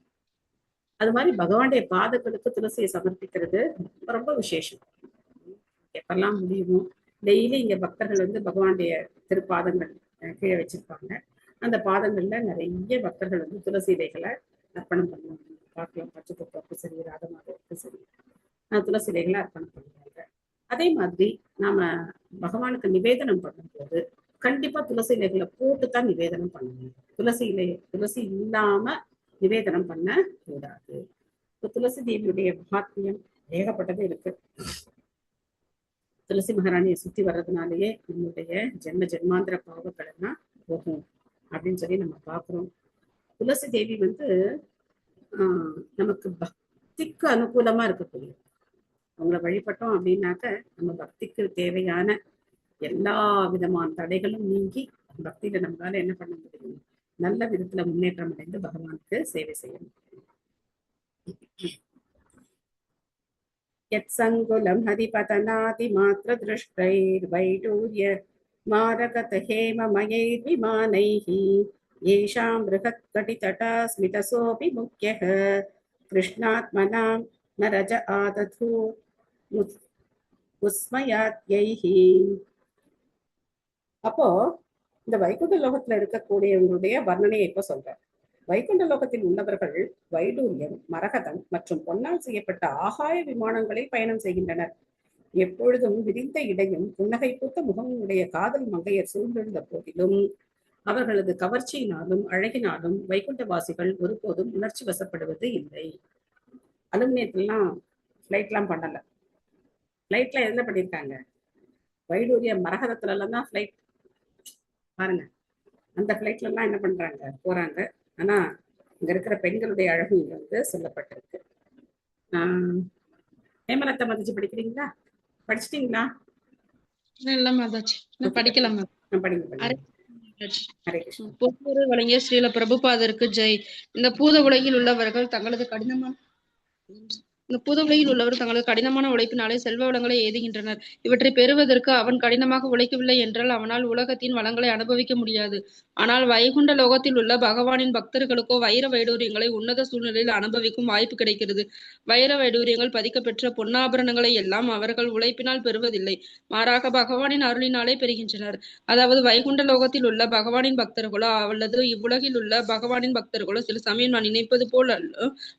அது மாதிரி பகவானுடைய பாதங்களுக்கு துளசியை சமர்ப்பிக்கிறது ரொம்ப விசேஷம். எப்பெல்லாம் முடியுமோ டெய்லி இங்க பக்தர்கள் வந்து பகவானுடைய திருப்பாதங்கள் கீழே வச்சிருப்பாங்க. அந்த பாதங்கள்ல நிறைய பக்தர்கள் வந்து துளசி இலைகளை அர்ப்பணம் பண்ணுவாங்க. பார்க்கலாம், பச்சைப்பூக்கு சரி, ராதமாதவுக்கு சரி, துளசி இலைகளை அர்ப்பணம் பண்ணுவாங்க. அதே மாதிரி நாம பகவானுக்கு நிவேதனம் பண்ணும்போது கண்டிப்பா துளசி இலைகளை போட்டுத்தான் நிவேதனம் பண்ணணும். துளசி இல்லாம நிவேதனம் பண்ண கூடாது. துளசி தேவியுடைய மகாத்மியம் ஏகப்பட்டது இருக்கு. துளசி மகாராணியை சுத்தி வர்றதுனாலேயே நம்மளுடைய ஜென்மாந்திர பாவங்கள் எல்லாம் போகும் அப்படின்னு சொல்லி நம்ம பார்க்கிறோம். துளசி தேவி வந்து நமக்கு பக்திக்கு அனுகூலமா இருக்கக்கூடிய, அவங்கள வழிபட்டோம் அப்படின்னாக்க நம்ம பக்திக்கு தேவையான எல்லா விதமான தடைகளும் நீங்கி பக்தியில நம்மளால என்ன பண்ண முடியும், நல்ல விதத்துல முன்னேற்றம் அடைந்து பகவானுக்கு சேவை செய்ய முடியும். யத்சங்குலம் ஹரிபதநாதி மாத்ர திருஷ்டைர் வைடூர்ய மாரகத ஹேமமயைர் விமானைஹி ஏஷாம் ப்ருஹத் கடிதடா ஸ்மிதசோபி முக்யஹ கிருஷ்ணாத்மனாம் நரஜ ஆதது உஸ்மயாத்யைஹி. அப்போ இந்த வைகுண்ட லோகத்துல இருக்கக்கூடியவங்களுடைய வர்ணனையை இப்ப சொல்றேன். வைகுண்ட லோகத்தில் உள்ளவர்கள் வைடூரியம், மரகதம் மற்றும் பொன்னால் செய்யப்பட்ட ஆகாய விமானங்களில் பயணம் செய்கின்றனர். எப்பொழுதும் விரிந்த இடையும் புன்னகை பூத்த முகமும் உடைய காதல் மங்கையர் சூழ்ந்திருந்த போதிலும் அவர்களது கவர்ச்சியினாலும் அழகினாலும் வைகுண்டவாசிகள் ஒருபோதும் உணர்ச்சி வசப்படுவது இல்லை. அலுமினியத்திலாம் ஃபிளைட்லாம் பண்ணல. ஃபிளைட்ல எதுல பண்ணியிருக்காங்க? வைடூரிய மரகதத்துல எல்லாம் தான் ஃபிளைட் பாருங்க. அந்த ஃபிளைட்ல எல்லாம் என்ன பண்றாங்க, போறாங்க. ஆனா இங்க இருக்கிற பெண்களுடைய அழகு இங்க வந்து சொல்லப்பட்டிருக்கு. ஹேமலதா மதிச்சு படிக்கிறீங்களா? படிச்சிட்டீங்களா? இல்ல மாதாஜி, நான் படிக்கலாம். படிங்க. பொறுப்புரை வழங்கிய ஸ்ரீல பிரபுபாதருக்கு ஜெய். இந்த பூத உலகில் உள்ளவர்கள் தங்களது கடினமான உழைப்பினாலே செல்வ வளங்களை எய்துகின்றனர். இவற்றை பெறுவதற்கு அவன் கடினமாக உழைக்கவில்லை என்றால் அவனால் உலகத்தின் வளங்களை அனுபவிக்க முடியாது. ஆனால் வைகுண்ட லோகத்தில் உள்ள பகவானின் பக்தர்களுக்கோ வைர வைடூரியங்களை உன்னத சூழ்நிலையில் அனுபவிக்கும் வாய்ப்பு கிடைக்கிறது. வைர வைடூரியங்கள் பதிக்கப்பெற்ற பொன்னாபரணங்களை எல்லாம் அவர்கள் உழைப்பினால் பெறுவதில்லை, மாறாக பகவானின் அருளினாலே பெறுகின்றனர். அதாவது வைகுண்ட லோகத்தில் உள்ள பகவானின் பக்தர்களோ அல்லது இவ்வுலகில் உள்ள பகவானின் பக்தர்களோ சில சமயம் நான் நினைப்பது போல்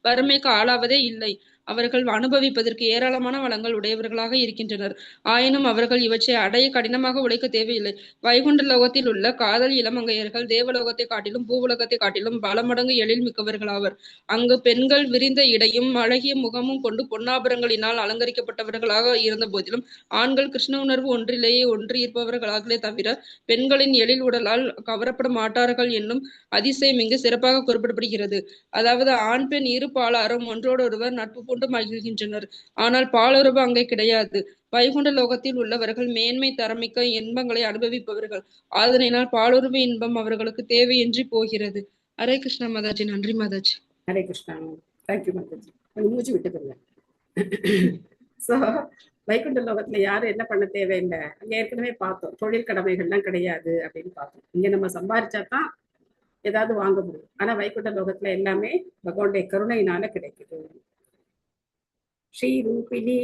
வறுமைக்கு ஆளாவதே இல்லை. அவர்கள் அனுபவிப்பதற்கு ஏராளமான வளங்கள் உடையவர்களாக இருக்கின்றனர். ஆயினும் அவர்கள் இவற்றை அடைய கடினமாக உழைக்க தேவையில்லை. வைகுண்ட லோகத்தில் உள்ள காதல் இளமங்கையர்கள் தேவலோகத்தை காட்டிலும் பூவுலகத்தை காட்டிலும் பல மடங்கு எழில் மிக்கவர்களாவர். அங்கு பெண்கள் விரிந்த இடையும் அழகிய முகமும் கொண்டு பொன்னாபரங்களினால் அலங்கரிக்கப்பட்டவர்களாக இருந்த போதிலும் ஆண்கள் கிருஷ்ண உணர்வு ஒன்றிலேயே ஒன்றியிருப்பவர்களாகவே தவிர பெண்களின் எழில் உடலால் கவரப்பட மாட்டார்கள் என்னும் அதிசயம் இங்கு சிறப்பாக குறிப்பிடப்படுகிறது. அதாவது ஆண் பெண் இரு பாலாரும் ஒன்றோடொருவர் நட்பு மகிழ்கின்றனர். ஆனால் பாலுறவு அங்கே கிடையாது. வைகுண்ட லோகத்தில் உள்ளவர்கள் மேன்மை தரமிக்க இன்பங்களை அனுபவிப்பவர்கள். அதனால் பாலுறவு இன்பம் அவர்களுக்கு தேவையின்றி போகிறது. ஹரே கிருஷ்ணா மாதாஜி. நன்றி மாதாஜி. ஹரே கிருஷ்ணா. தேங்க்யூ மாதாஜி. மூச்சு விட்டுக்கோங்க. சோ வைகுண்ட லோகத்துல யாரும் என்ன பண்ண தேவையில்லை. அங்க ஏற்கனவே பார்த்தோம், தொழில் கடமைகள்லாம் கிடையாது அப்படின்னு பார்த்தோம். இங்க நம்ம சம்பாதிச்சாதான் ஏதாவது வாங்க முடியும். ஆனா வைகுண்ட லோகத்துல எல்லாமே பகவானுடைய கருணையினால கிடைக்குது. ஸ்ரீரூபிணி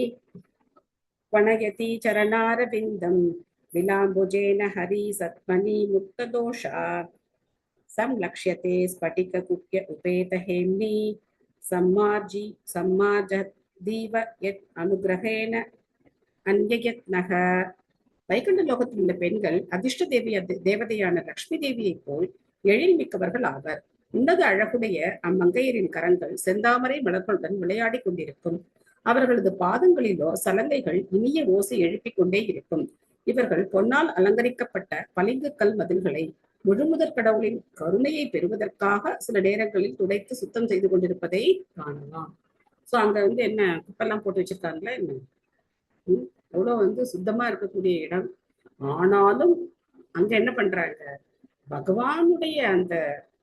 வனயதி சரணாரவிந்தம் விலாம்புஜேன ஹரி சத்மனி முக்ததோஷா சம்லக்ஷ்யதே ஸ்படிக குப்ய உபேத ஹேம்னி சம்மார்ஜதீவ யத் அனுகிரகேன அன்யயத்னஹ. வைகுண்ட லோகத்தில் உள்ள பெண்கள் அதிர்ஷ்ட தேவதையான லக்ஷ்மி தேவியை போல் எழில் மிக்கவர்கள் ஆவர். உன்னத அழகுடைய அம்மங்கையரின் கரங்கள் செந்தாமரை மலர்களுடன் விளையாடி கொண்டிருக்கும். அவர்களது பாதங்களிலோ சலங்கைகள் இனிய ஓசை எழுப்பிக் கொண்டே இருக்கும். இவர்கள் பொன்னால் அலங்கரிக்கப்பட்ட பளிங்கு கல் மதில்களை முழுமுதற் கடவுளின் கருணையை பெறுவதற்காக சில நேரங்களில் துடைத்து சுத்தம் செய்து கொண்டிருப்பதை காணலாம். சோ அங்க வந்து என்ன குப்பெல்லாம் போட்டு வச்சிருக்காங்களா என்ன, எவ்வளவு சுத்தமா இருக்கக்கூடிய இடம். ஆனாலும் அங்க என்ன பண்றாங்க, பகவானுடைய அந்த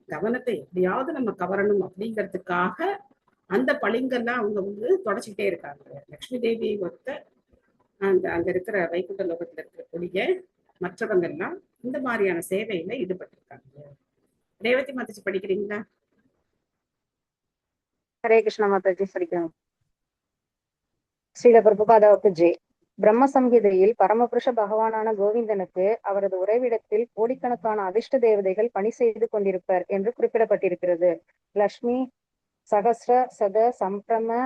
கவனத்தை எப்படியாவது நம்ம கவரணும் அப்படிங்கிறதுக்காக அந்த பளிங்கெல்லாம் அவங்க தொடச்சிக்கிட்டே இருக்காங்க. லக்ஷ்மி தேவியை ஒத்த அங்க இருக்கிற வைகுண்ட லோகத்துல இருக்கக்கூடிய மற்றவங்க எல்லாம் இந்த மாதிரியான சேவையில ஈடுபட்டிருக்காங்க. ரேவதி மாதாஜி படிக்கிறீங்களா? ஹரே கிருஷ்ணா மாதாஜி படிக்கிறோம். ஸ்ரீல பிரபுபாதாவுக்கு ஜெய். பிரம்ம சம்ஹிதையில் பரமபுருஷ பகவானான கோவிந்தனுக்கு அவரது உறைவிடத்தில் கோடிக்கணக்கான அதிர்ஷ்ட தேவதைகள் பணி செய்து கொண்டிருப்பர் என்று குறிப்பிடப்பட்டிருக்கிறது. லக்ஷ்மி சகஸ்ர சத சம்பிரம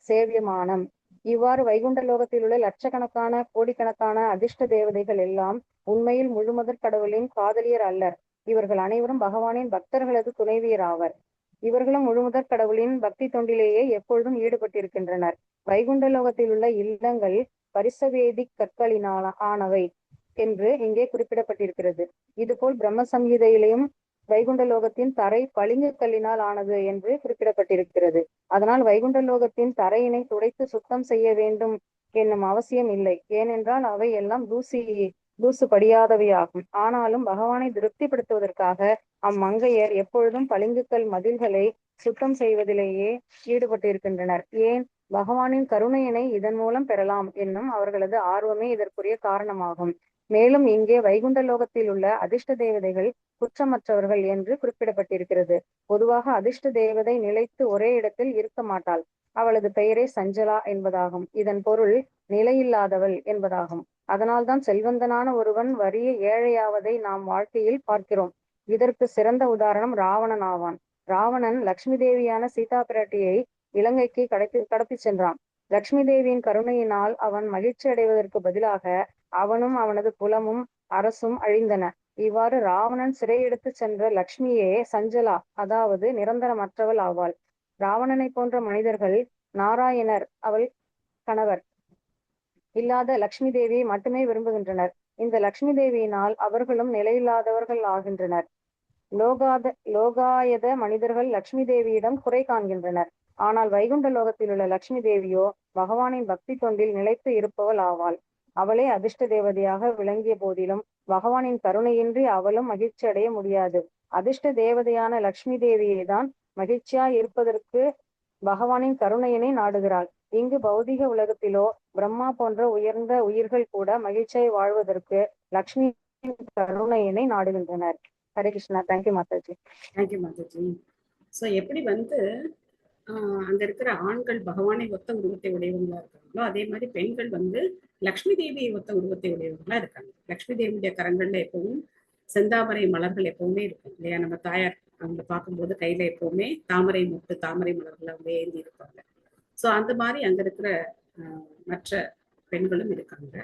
சேவியமானம். இவ்வாறு வைகுண்ட லோகத்தில் உள்ள லட்சக்கணக்கான கோடிக்கணக்கான அதிர்ஷ்ட தேவதைகள் எல்லாம் உண்மையில் முழுமுதற் கடவுளின் காதலியர் அல்லர். இவர்கள் அனைவரும் பகவானின் பக்தர்களது துணைவியர் ஆவர். இவர்களும் முழுமுதற் கடவுளின் பக்தி தொண்டிலேயே எப்பொழுதும் ஈடுபட்டிருக்கின்றனர். வைகுண்ட லோகத்தில் உள்ள இல்லங்கள் பரிசவேதி கற்களினால் ஆனவை என்று இங்கே குறிப்பிடப்பட்டிருக்கிறது. இதுபோல் பிரம்ம சம்ஹிதையிலையும் வைகுண்ட லோகத்தின் தரை பளிங்கு கல்லினால் ஆனது என்று குறிப்பிடப்பட்டிருக்கிறது. அதனால் வைகுண்ட லோகத்தின் தரையினை துடைத்து சுத்தம் செய்ய வேண்டும் என்னும் அவசியம் இல்லை. ஏனென்றால் அவை எல்லாம் தூசு படியாதவையாகும். ஆனாலும் பகவானை திருப்திப்படுத்துவதற்காக அம்மங்கையர் எப்பொழுதும் பளிங்குக்கல் மதில்களை சுத்தம் செய்வதிலேயே ஈடுபட்டிருக்கின்றனர். ஏன்? பகவானின் கருணையினை இதன் மூலம் பெறலாம் என்னும் அவர்களது ஆர்வமே இதற்குரிய காரணமாகும். மேலும் இங்கே வைகுண்ட லோகத்தில் உள்ள அதிர்ஷ்ட தேவதைகள் குற்றமற்றவர்கள் என்று குறிப்பிடப்பட்டிருக்கிறது. பொதுவாக அதிர்ஷ்ட தேவதை நிலைத்து ஒரே இடத்தில் இருக்க மாட்டாள். அவளது பெயரே சஞ்சலா என்பதாகும். இதன் பொருள் நிலையில்லாதவள் என்பதாகும். அதனால்தான் செல்வந்தனான ஒருவன் வறிய ஏழையாவதை நாம் வாழ்க்கையில் பார்க்கிறோம். இதற்கு சிறந்த உதாரணம் ராவணன் ஆவான். ராவணன் லக்ஷ்மி தேவியான சீதா பிராட்டியை இலங்கைக்கு கடத்தி சென்றான். லக்ஷ்மி தேவியின் கருணையினால் அவன் மகிழ்ச்சி அடைவதற்கு பதிலாக அவனும் அவனது குலமும் அரசும் அழிந்தன. இவ்வாறு ராவணன் சிறையெடுத்து சென்ற லக்ஷ்மியே சஞ்சலா, அதாவது நிரந்தரமற்றவள் ஆவாள். ராவணனை போன்ற மனிதர்கள் நாராயணர் அவள் கணவர் இல்லாத லக்ஷ்மி தேவியை மட்டுமே விரும்புகின்றனர். இந்த லக்ஷ்மி தேவியினால் அவர்களும் நிலையில்லாதவர்கள் ஆகின்றனர். லோகாயத மனிதர்கள் லக்ஷ்மி தேவியிடம் குறை காண்கின்றனர். ஆனால் வைகுண்ட லோகத்தில் உள்ள லக்ஷ்மி தேவியோ பகவானின் பக்தி தொண்டில் நிலைத்து இருப்பவள் ஆவாள். அவளே அதிர்ஷ்ட தேவதையாக விளங்கிய போதிலும் பகவானின் கருணையின்றி அவளும் மகிழ்ச்சி அடைய முடியாது. அதிர்ஷ்ட தேவதையான லக்ஷ்மி தேவியை தான் மகிழ்ச்சியாய் இருப்பதற்கு பகவானின் கருணையினை நாடுகிறாள். இங்கு பௌதிக உலகத்திலோ பிரம்மா போன்ற உயர்ந்த உயிர்கள் கூட மகிழ்ச்சியாய் வாழ்வதற்கு லக்ஷ்மியின் கருணையினை நாடுகின்றனர். Hare Krishna. Thank you Mataji. Thank you Mataji. So எப்படி அங்க இருக்கிற ஆண்கள் பகவானை ஒத்த உருவத்தை உடையவங்களா இருக்காங்களோ, அதே மாதிரி பெண்கள் லக்ஷ்மி தேவியை ஒத்த உருவத்தை உடையவங்களா இருக்காங்க. லக்ஷ்மி தேவியுடைய கரங்கள்ல எப்பவும் செந்தாமரை மலர்கள் எப்பவுமே இருக்கும் இல்லையா? நம்ம தாயார் அவங்க பார்க்கும்போது கையில எப்பவுமே தாமரை முட்டு, தாமரை மலர்கள் அவங்க ஏந்தி இருப்பாங்க. ஸோ அந்த மாதிரி அங்க இருக்கிற மற்ற பெண்களும் இருக்காங்க.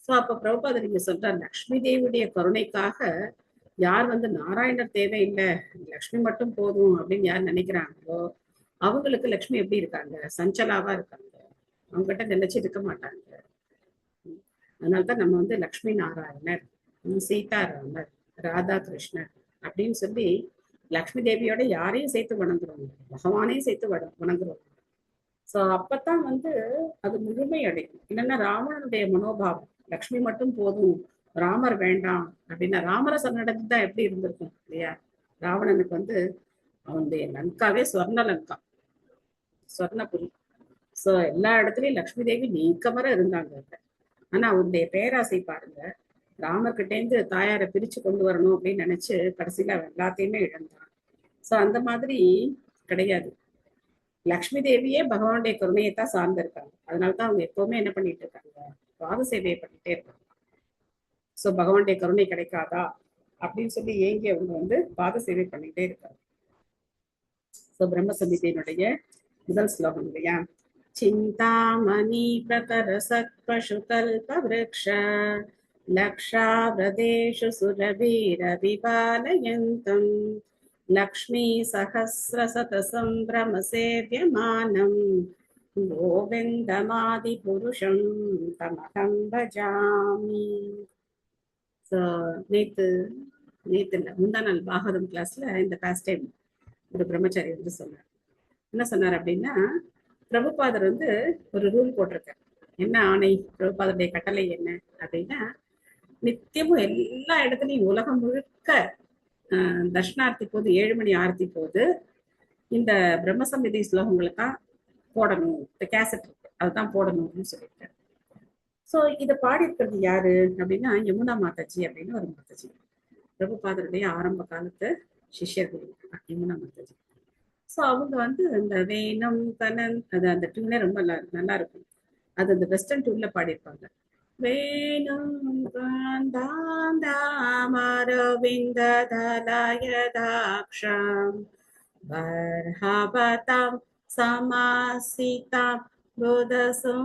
ஸோ அப்ப பிரபுபாதர் நீங்க சொல்றார், லக்ஷ்மி தேவியுடைய கருணைக்காக யார் நாராயணர் தேவையில்லை, லக்ஷ்மி மட்டும் போதும் அப்படின்னு யார் நினைக்கிறாங்களோ அவங்களுக்கு லக்ஷ்மி எப்படி இருக்காங்க? சஞ்சலாவா இருக்காங்க. அவங்ககிட்ட நினைச்சு இருக்க மாட்டாங்க. அதனால்தான் நம்ம லக்ஷ்மி நாராயணர், சீதாராமர், ராதா கிருஷ்ணர் அப்படின்னு சொல்லி லக்ஷ்மி தேவியோட யாரையும் சேர்த்து வணங்குறோம், பகவானையும் சேர்த்து வணங்குறோம். சோ அப்பத்தான் அது முழுமை அடையும். இல்லைன்னா ராவணனுடைய மனோபாவம் லக்ஷ்மி மட்டும் போதும், ராமர் வேண்டாம் அப்படின்னா ராமரை சரணடைஞ்சுதான் எப்படி இருந்திருக்கும் இல்லையா? ராவணனுக்கு அவனுடைய லங்காவே ஸ்வர்ண லங்கா, ஸ்வர்ணபுரி. சோ எல்லா இடத்துலயும் லக்ஷ்மி தேவி நீக்கமர இருந்தாங்க. ஆனா அவருடைய பேராசை பாருங்க, ராமர்கிட்டேந்து தாயாரை பிரிச்சு கொண்டு வரணும் அப்படின்னு நினைச்சு கடைசியில எல்லாத்தையுமே இழந்தான். சோ அந்த மாதிரி கிடையாது. லக்ஷ்மி தேவியே பகவானுடைய கருணையைத்தான் சார்ந்திருக்காங்க. அதனாலதான் அவங்க எப்பவுமே என்ன பண்ணிட்டு இருக்காங்க? பாத சேவையை பண்ணிட்டே இருக்காங்க. சோ பகவானுடைய கருணை கிடைக்காதா அப்படின்னு சொல்லி ஏங்கி அவங்க பாத சேவை பண்ணிட்டே இருக்காங்க. சோ பிரம்ம சமிதியினுடைய முதல் ஸ்லோகம் இல்லையா? சிந்தாமணி பிரகர சத்பசு கல்ப விருக்ஷ லக்ஷாவ்ரதேஷு சுரவீர விபாலயந்தம் லக்ஷ்மி சஹஸ்ர சத சம்பிரம சேவ்யமானம் கோவிந்தமாதி புருஷம் தமகம் பஜாமி. நேத்து இல்ல முந்தா நாள் பாகவதம் கிளாஸ்ல இந்த பாஸ்ட் டைம் ஒரு பிரம்மச்சாரி சொன்னார். என்ன சொன்னார் அப்படின்னா, பிரபுபாதர் ஒரு ரூல் போட்டிருக்கார். என்ன ஆணை? பிரபுபாதருடைய கட்டளை என்ன அப்படின்னா, நித்தியமும் எல்லா இடத்துலையும் உலகம் முழுக்க தர்ஷனார்த்தி போது 7 மணி ஆரத்தி போது இந்த பிரம்மசமிதி ஸ்லோகங்களை தான் போடணும், இந்த கேசட் இருக்கு அதுதான் போடணும் அப்படின்னு சொல்லியிருக்காரு. ஸோ இதை பாடி இருக்கிறது யாரு அப்படின்னா யமுனா மாதாஜி அப்படின்னு ஒரு மாதாஜி. பிரபுபாதருடைய ஆரம்ப காலத்து சிஷ்யர்கள் யமுனா மாதாஜி. ஸோ அவங்க வந்து அந்த வேணும் கனன் அது அந்த டியூனே ரொம்ப நல்லா இருக்கும். அது அந்த வெஸ்டர்ன் டியூன்ல பாடியிருப்பாங்க. வேணும் காந்தாந்தாமரவிந்த தலயதாக்ஷம் பர்ஹபதாம் சமாசிதாம் புதசுந்தரங்கா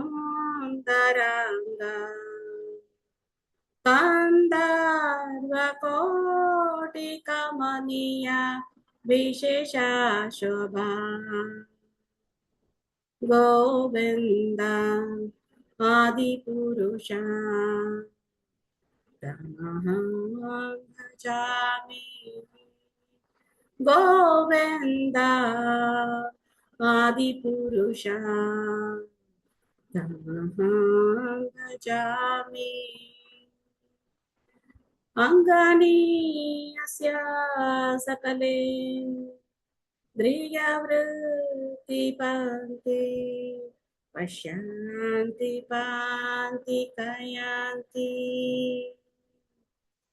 கந்தர்வகோட்டிகமனியா விசேஷா சோபா கோவிந்தா ஆதிபுருஷா தமஹம் பஜாமி கோவிந்தா ஆதிபுருஷா தமஹம் பஜாமி அங்கானி அஸ்ய சகலே த்ரியவ்ருத்தி பந்தி பஷ்யந்தி பாந்தி கயாந்தி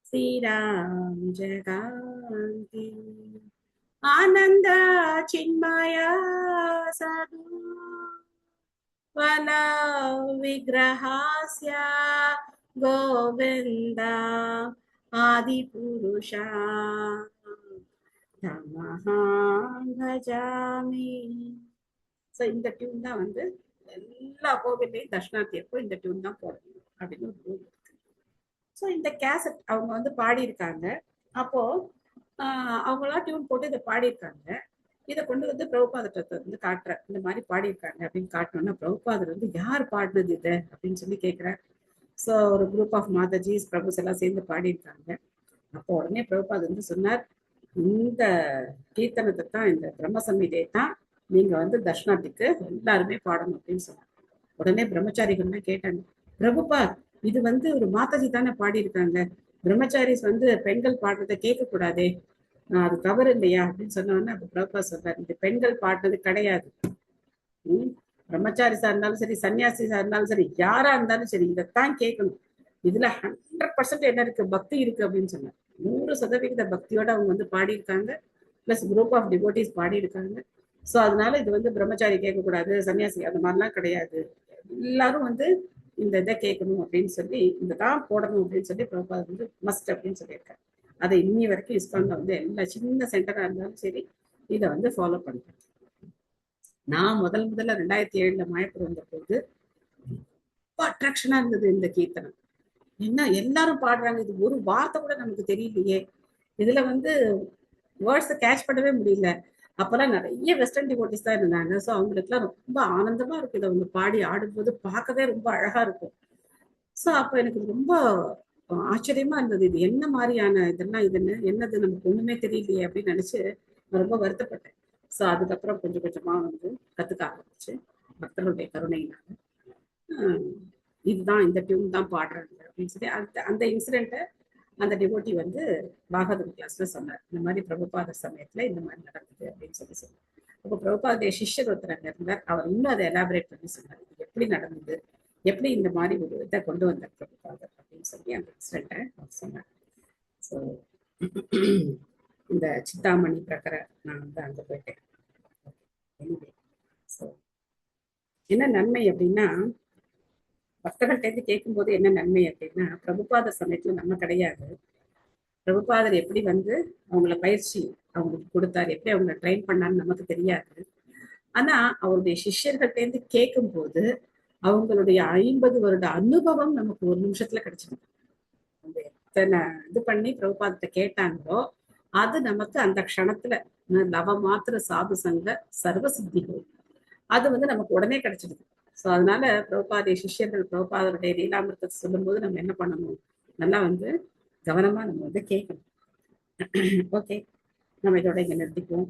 ஸ்ரீராம் ஜெகாந்தி ஆனந்த சின்மய சது வல விக்கிரஹஸ்ய கோவிந்தா ஆதிபுருஷா தமஹம் பஜாமி. ஸோ இந்த டியூன் தான் வந்து எல்லா கோவில்லையும் தட்சிணாத்தியப்போ இந்த டியூன் தான் போடணும் அப்படின்னு ஒரு ரூல் இருக்கு. ஸோ இந்த கேசட் அவங்க வந்து பாடியிருக்காங்க. அப்போ அவங்களாம் டியூன் போட்டு இதை பாடியிருக்காங்க. இதை கொண்டு வந்து பிரபுபாதத்தை வந்து காட்டுற இந்த மாதிரி பாடியிருக்காங்க அப்படின்னு காட்டணும்னா பிரபுபாதர் வந்து யார் பாடினது இதை அப்படின்னு சொல்லி கேட்குறாரு. ஸோ ஒரு குரூப் ஆஃப் மாதாஜிஸ் பிரபுஸ் எல்லாம் சேர்ந்து பாடியிருக்காங்க. அப்போ உடனே பிரபுபாதர் வந்து சொன்னார், இந்த கீர்த்தனத்தை தான், இந்த பிரம்ம சம்ஹிதை தான் நீங்க வந்து தட்சிணாத்திக்கு எல்லாருமே பாடணும் அப்படின்னு சொன்னாங்க. உடனே பிரம்மச்சாரிகள்லாம் கேட்டாங்க, பிரபுபா இது வந்து ஒரு மாதாஜி தானே பாடியிருக்காங்க, பிரம்மச்சாரிஸ் வந்து பெண்கள் பாடுறதை கேட்க கூடாதே, அது தவறு இல்லையா அப்படின்னு சொன்னோன்னா அப்ப பிரபுபா சொல்றாரு, இந்த பெண்கள் பாடுறது கிடையாது. பிரம்மச்சாரிஸா இருந்தாலும் சரி, சன்னியாசிஸா இருந்தாலும் சரி, யாரா இருந்தாலும் சரி, இதைத்தான் கேட்கணும். இதுல 100% என்ன இருக்கு, பக்தி இருக்கு அப்படின்னு சொன்னார். 100% பக்தியோட அவங்க வந்து பாடியிருக்காங்க. பிளஸ் குரூப் ஆஃப் டிவோட்டிஸ் பாடியிருக்காங்க. ஸோ அதனால இது வந்து பிரம்மச்சாரி கேட்கக்கூடாது, சன்னியாசி அந்த மாதிரிலாம் கிடையாது, எல்லாரும் வந்து இந்த இதை கேட்கணும் அப்படின்னு சொல்லி இந்த தான் போடணும் அப்படின்னு சொல்லி பிரபுபாதர் வந்து மஸ்ட் அப்படின்னு சொல்லியிருக்காரு. அதை இன்னி வரைக்கும் இஸ்கான்ல வந்து எல்லா சின்ன சென்டரா இருந்தாலும் சரி இதை வந்து ஃபாலோ பண்றேன். நான் முதல்ல 2007 மாயப்பூர் வந்த போது ரொம்ப அட்ராக்ஷனா இருந்தது இந்த கீர்த்தனம். என்ன எல்லாரும் பாடுறாங்க, இது ஒரு வார்த்தை கூட நமக்கு தெரியலையே, இதுல வந்து வேர்ட்ஸை கேட்ச் பண்ணவே முடியல. அப்பெல்லாம் நிறைய வெஸ்டர்ன் டிவோட்டிஸ் தான் இருந்தாங்க. ஸோ அவங்களுக்குலாம் ரொம்ப ஆனந்தமா இருக்கு, இதை அவங்க பாடி ஆடும்போது பார்க்கவே ரொம்ப அழகா இருக்கும். ஸோ அப்போ எனக்கு ரொம்ப ஆச்சரியமா இருந்தது, இது என்ன மாதிரியான இதெல்லாம், இது என்னது நமக்கு ஒண்ணுமே தெரியலையே அப்படின்னு நினைச்சு நான் ரொம்ப வருத்தப்பட்டேன். ஸோ அதுக்கப்புறம் கொஞ்சம் கொஞ்சமா வந்து கத்துக்க ஆரம்பிச்சு பக்தர்களுடைய கருணையினால இதுதான் இந்த டியூன் தான் பாடுறாங்க அப்படின்னு சொல்லி அந்த இன்சிடென்ட்டை அந்த டிவோட்டி வந்து பாகவதர் கிளாஸ்ல சொன்னார். இந்த மாதிரி பிரபுபாதர் சமயத்துல இந்த மாதிரி நடக்குது அப்படின்னு சொல்லி சொன்னார். அப்போ பிரபுபாதருடைய சிஷ்யர் ஒருத்தர் அங்க இருந்தார். அவர் இன்னும் அதை எலாபரேட் பண்ணி சொன்னார், இது எப்படி நடந்தது, எப்படி இந்த மாதிரி ஒரு இதை கொண்டு வந்தார் பிரபுபாதர் அப்படின்னு சொல்லி அந்த இன்சிடென்ட்டை அவர் சொன்னார். ஸோ இந்த சித்தாமணி பிரகர நான் வந்து அங்க போயிட்டேன். ஸோ என்ன நன்மை அப்படின்னா, பக்தர்கள்ட்ட கேட்கும்போது என்ன நன்மை அப்படின்னா, பிரபுபாதர் சமயத்துல நம்ம கிடையாது. பிரபுபாதர் எப்படி வந்து அவங்கள பயிற்சி அவங்களுக்கு கொடுத்தாரு, எப்படி அவங்கள ட்ரெயின் பண்ணான்னு நமக்கு தெரியாது. ஆனா அவருடைய சிஷ்யர்கள்ட்ட கேட்கும் போது அவங்களுடைய 50 வருட அனுபவம் நமக்கு ஒரு நிமிஷத்துல கிடைச்சிருக்கு. அந்த எத்தனை இது பண்ணி பிரபுபாதத்தை கேட்டாங்களோ அது நமக்கு அந்த க்ஷணத்துல லவ மாத்திர சாது சங்க சர்வ சித்திகள் அது வந்து நமக்கு உடனே கிடைச்சிடுது. ஸோ அதனால பிரபுபாதைய சிஷ்யர்கள் பிரபுபாதருடைய லீலாமிருத்தத்தை சொல்லும் போது நம்ம என்ன பண்ணணும், நல்லா வந்து கவனமா நம்ம வந்து கேட்கணும். ஓகே, நம்ம இதோட இங்க நிறுத்திக்குவோம்,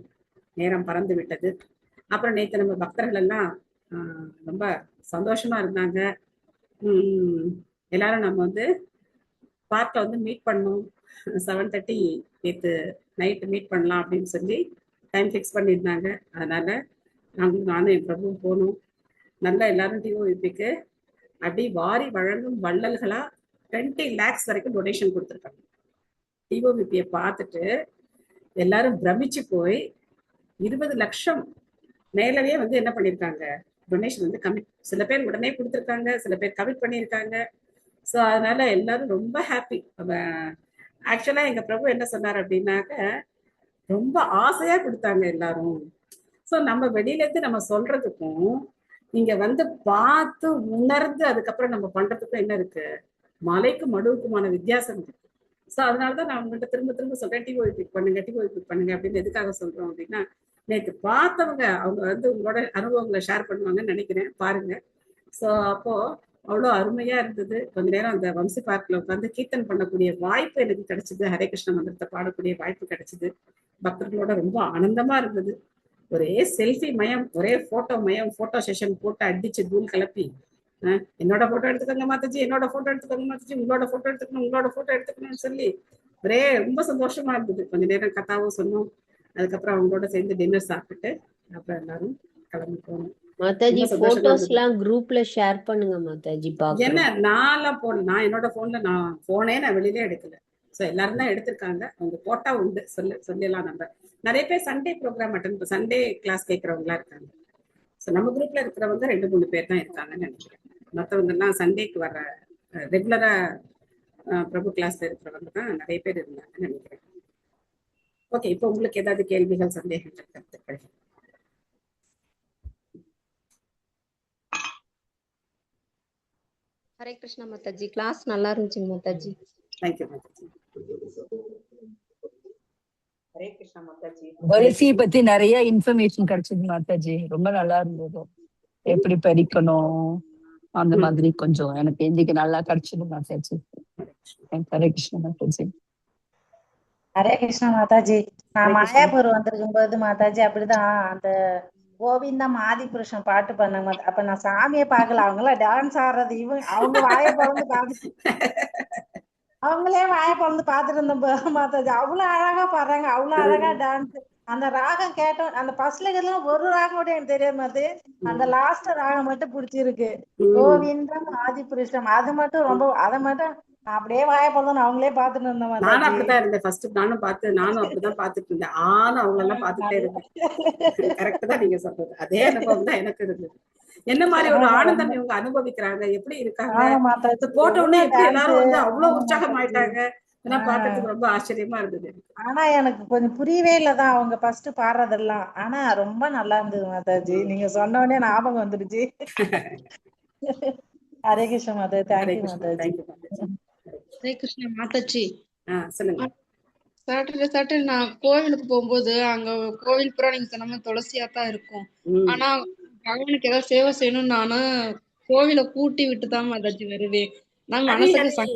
நேரம் பறந்து விட்டது. அப்புறம் நேற்று நம்ம பக்தர்கள் எல்லாம் ரொம்ப சந்தோஷமா இருந்தாங்க. எல்லாரும் நம்ம வந்து பார்க்ல வந்து மீட் பண்ணோம், 7:30 நேற்று நைட்டு மீட் பண்ணலாம் அப்படின்னு சொல்லி டைம் ஃபிக்ஸ் பண்ணியிருந்தாங்க. அதனால நானும் என் பிரபுவும் போனோம். நல்லா எல்லாரும் டிஓவிபிக்கு அப்படி வாரி வழங்கும் வள்ளல்களா 20 lakhs வரைக்கும் டொனேஷன் கொடுத்துருக்காங்க. டிஓபிபியை பார்த்துட்டு எல்லாரும் பிரமிச்சு போய் 20 லட்சம் மேலவே வந்து என்ன பண்ணிருக்காங்க, டொனேஷன் வந்து கமிட், சில பேர் உடனே கொடுத்துருக்காங்க, சில பேர் கமிட் பண்ணியிருக்காங்க. ஸோ அதனால எல்லாரும் ரொம்ப ஹாப்பி. ஆக்சுவலா எங்க பிரபு என்ன சொன்னார் அப்படின்னாக்க, ரொம்ப ஆசையா கொடுத்தாங்க எல்லாரும். ஸோ நம்ம வெளியில இருந்து நம்ம சொல்றதுக்கும் நீங்க வந்து பார்த்து உணர்ந்து அதுக்கப்புறம் நம்ம பண்றதுக்கும் என்ன இருக்கு, மலைக்கு மடுவுக்குமான வித்தியாசம் இருக்கு. ஸோ அதனாலதான் நான் உங்கள்கிட்ட திரும்ப திரும்ப சொல்றேன், டிஓவி பிக் பண்ணுங்க அப்படின்னு. எதுக்காக சொல்றோம் அப்படின்னா, நேற்று பார்த்தவங்க அவங்க வந்து உங்களோட அனுபவங்களை ஷேர் பண்ணுவாங்கன்னு நினைக்கிறேன், பாருங்க. ஸோ அப்போ அவ்வளோ அருமையா இருந்தது. கொஞ்ச நேரம் அந்த வம்சி பார்க்ல உட்காந்து கீர்த்தன் பண்ணக்கூடிய வாய்ப்பு எனக்கு கிடைச்சது, ஹரே கிருஷ்ண மந்திரத்தை பாடக்கூடிய வாய்ப்பு கிடைச்சது. பக்தர்களோட ரொம்ப ஆனந்தமா இருந்தது. ஒரே செல்ஃபி மயம், ஒரே போட்டோ மயம், போட்டோ செஷன் போட்டு அடிச்சு தூள் கிளப்பி, என்னோட போட்டோ எடுத்துக்கோங்க மாதாஜி, என்னோட போட்டோ எடுத்துக்கோங்க மாதாஜி, உங்களோட போட்டோ எடுத்துக்கணும்னு சொல்லி ஒரே ரொம்ப சந்தோஷமா இருந்தது. கொஞ்ச நேரம் கதாவும் சொன்னோம். அதுக்கப்புறம் அவங்களோட சேர்ந்து டின்னர் சாப்பிட்டுட்டு அப்புறம் எல்லாரும் கிளம்பி போனோம். மாதாஜி போட்டோஸ் எல்லாம் குரூப்ல ஷேர் பண்ணுங்க மாதாஜி. என்ன நான்லாம் போன, நான் என்னோட போன்ல நான் வெளியிலே எடுக்கல. ஸோ எல்லாரும் தான் எடுத்திருக்காங்க. அவங்க போட்டா உண்டு சொல்லலாம். நம்ம நிறைய பேர் Sunday program attend, Sunday class கேட்கறவங்களா இருக்காங்க. ஸோ நம்ம குரூப்ல இருக்கிறவங்க 2-3 பேர் தான் இருக்காங்கன்னு நினைக்கிறேன். மற்றவங்க எல்லாம் சண்டேக்கு வர ரெகுலரா பிரபு கிளாஸ்ல இருக்கிறவங்க தான் நிறைய பேர் இருந்தாங்கன்னு நினைக்கிறேன். ஓகே, இப்போ உங்களுக்கு ஏதாவது கேள்விகள், சந்தேகங்கள், கருத்துக்கள்? ஹரே கிருஷ்ணா மாதாஜி, கிளாஸ் நல்லா இருந்துச்சுங்க மாதாஜி. தேங்க்யூ மாதாஜி. ஹரே கிருஷ்ணா மாதாஜி. துளசியை பத்தி நிறைய இன்ஃபர்மேஷன் கிடைச்சது மாதாஜி. ரொம்ப நல்லா இருந்தது. எப்படி பறிக்கணும் அந்த மாதிரி கொஞ்சம் எனக்கு இன்னைக்கு நல்லா கிடைச்சது மாதாஜி. ஹரே கிருஷ்ணா மாதாஜி. ஹரே கிருஷ்ணா மாதாஜி. நான் மாயாபூர் வந்திருக்கும் போது மாதாஜி அப்படிதான் அந்த கோவிந்தம் ஆதிபுருஷன் பாட்டு பண்ணாங்க. அப்ப நான் சாமியை பார்க்கல, அவங்கள டான்ஸ் ஆடுறது, அவங்க வாயை பிறந்து பார்த்து அவங்களே வாயை பிறந்து பார்த்துட்டு இருந்தோம் மாதாஜி. அவ்வளவு அழகா பாடுறாங்க, அவ்வளவு அழகா டான்ஸ். அந்த ராகம் கேட்டோம், அந்த ஃபர்ஸ்ட்ல ஒரு ராகம் கூட எனக்கு தெரியாது மாதிரி, அந்த லாஸ்ட் ராகம் மட்டும் பிடிச்சிருக்கு, கோவிந்தம் ஆதிபுருஷம். அது மட்டும் ரொம்ப, அதை மட்டும் அப்படியே வாய போதும் அவங்களே பாத்துட்டு இருந்தோம். நானும் அப்படிதான் இருந்தேன் ஃபர்ஸ்ட். நானும் அப்படிதான் பாத்துட்டு இருந்தேன். ஆனா அவங்க எல்லாம் பாத்துட்டே இருந்தேன். கரெக்ட் தான் நீங்க சொல்றது. அதே அனுபவம் தான் எனக்கு இருந்தது. என்ன மாதிரி ஒரு ஆனந்தம் இவங்க அனுபவிக்கிறாங்க, எப்படி இருக்காங்க, போட்ட உடனே எப்படி எல்லாரும் வந்து அவ்வளவு உற்சாகம் ஆயிட்டாங்க. இதெல்லாம் பாக்கிறதுக்கு ரொம்ப ஆச்சரியமா இருந்தது. ஆனா எனக்கு கொஞ்சம் புரியவே இல்லதான் அவங்க ஃபர்ஸ்ட் பாடுறதெல்லாம். ஆனா ரொம்ப நல்லா இருந்தது மாதாஜி. நீங்க சொன்ன உடனே ஞாபகம் வந்துருச்சு. ஹரே கிருஷ்ண மாதாஜி. தேங்க்யூ மாதாஜி. ஹரே கிருஷ்ணா மாதாஜி. சொல்லுங்க. சாட்டர்டே நான் கோவிலுக்கு போகும்போது அங்க கோவில் பூரா நீங்க சொன்ன மாதிரி துளசியா தான் இருக்கும். ஆனா பகவானுக்கு ஏதாவது சேவை செய்யணும், நானும் கோவில கூட்டி விட்டு தான் மாதாஜி வருவேன். நான் மனசுக்கு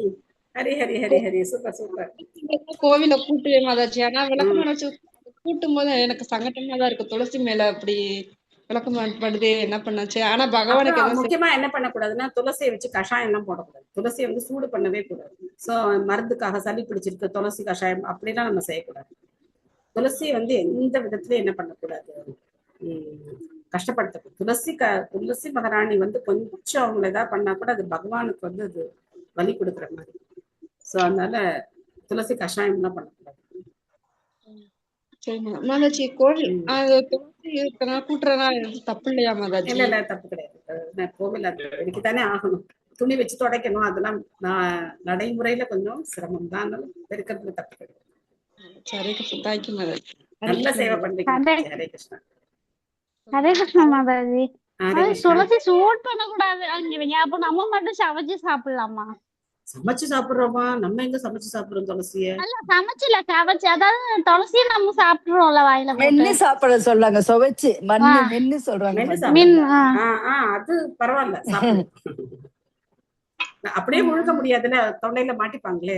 ஹரி ஹரி ஹரி ஹரி சூப்பர் சூப்பர். கோவில கூட்டுவேன் மாதாஜி. ஆனா விளக்கம் நினைச்சு கூட்டும் போது எனக்கு சங்கட்டமா தான் இருக்கு. துளசி மேல அப்படி விளக்கம் படுது, என்ன பண்ணாச்சு. ஆனா பகவானுக்கு முக்கியமா என்ன பண்ணக்கூடாதுன்னா, துளசியை வச்சு கஷாயம் எல்லாம் போடக்கூடாது. துளசியை வந்து சூடு பண்ணவே கூடாது. சோ மருந்துக்காக சளி பிடிச்சிருக்கு துளசி கஷாயம் அப்படிலாம் நம்ம செய்யக்கூடாது. துளசி வந்து எந்த விதத்துலயும் என்ன பண்ணக்கூடாது, கஷ்டப்படுத்தக்கூடாது. துளசி மகாராணி வந்து கொஞ்சம் அவங்களை ஏதாவது பண்ணா கூட அது பகவானுக்கு வந்து அது வலி கொடுக்குற மாதிரி. சோ அதனால துளசி கஷாயம் எல்லாம் பண்ணக்கூடாது. மாதாஜி கோவில் கூட்டுறதா தப்பு இல்லையா மாதாஜி? இல்ல தப்பு கிடையாது. கோவில் அது தானே ஆகணும். துணி வச்சு துடைக்கணும், அதெல்லாம் நடைமுறையில கொஞ்சம் சிரமம் தான். பெருக்கிறதுல தப்பு கிடையாது. நல்ல சேவை பண்றீங்க. ஹரே கிருஷ்ணா. ஹரே கிருஷ்ணா மாதாஜி. துளசி சூட் பண்ண கூடாது அப்ப நம்ம மட்டும் சமைச்சு சாப்பிடலாமா? சமைச்சு சாப்பிடுறோமா? நம்ம எங்க சமைச்சு சாப்பிடுறோம் துளசிய? சமைச்சுல கவச்சு, அதாவது துளசியை நம்ம சாப்பிடுறோம்ல வாயில மென்னு சாப்பிட சொல்றாங்க. சுவைச்சு மென்னு சொல்றாங்க. அது பரவாயில்ல, அப்படியே முழுக்க முடியாதுல, தொண்டையில மாட்டிப்பாங்களே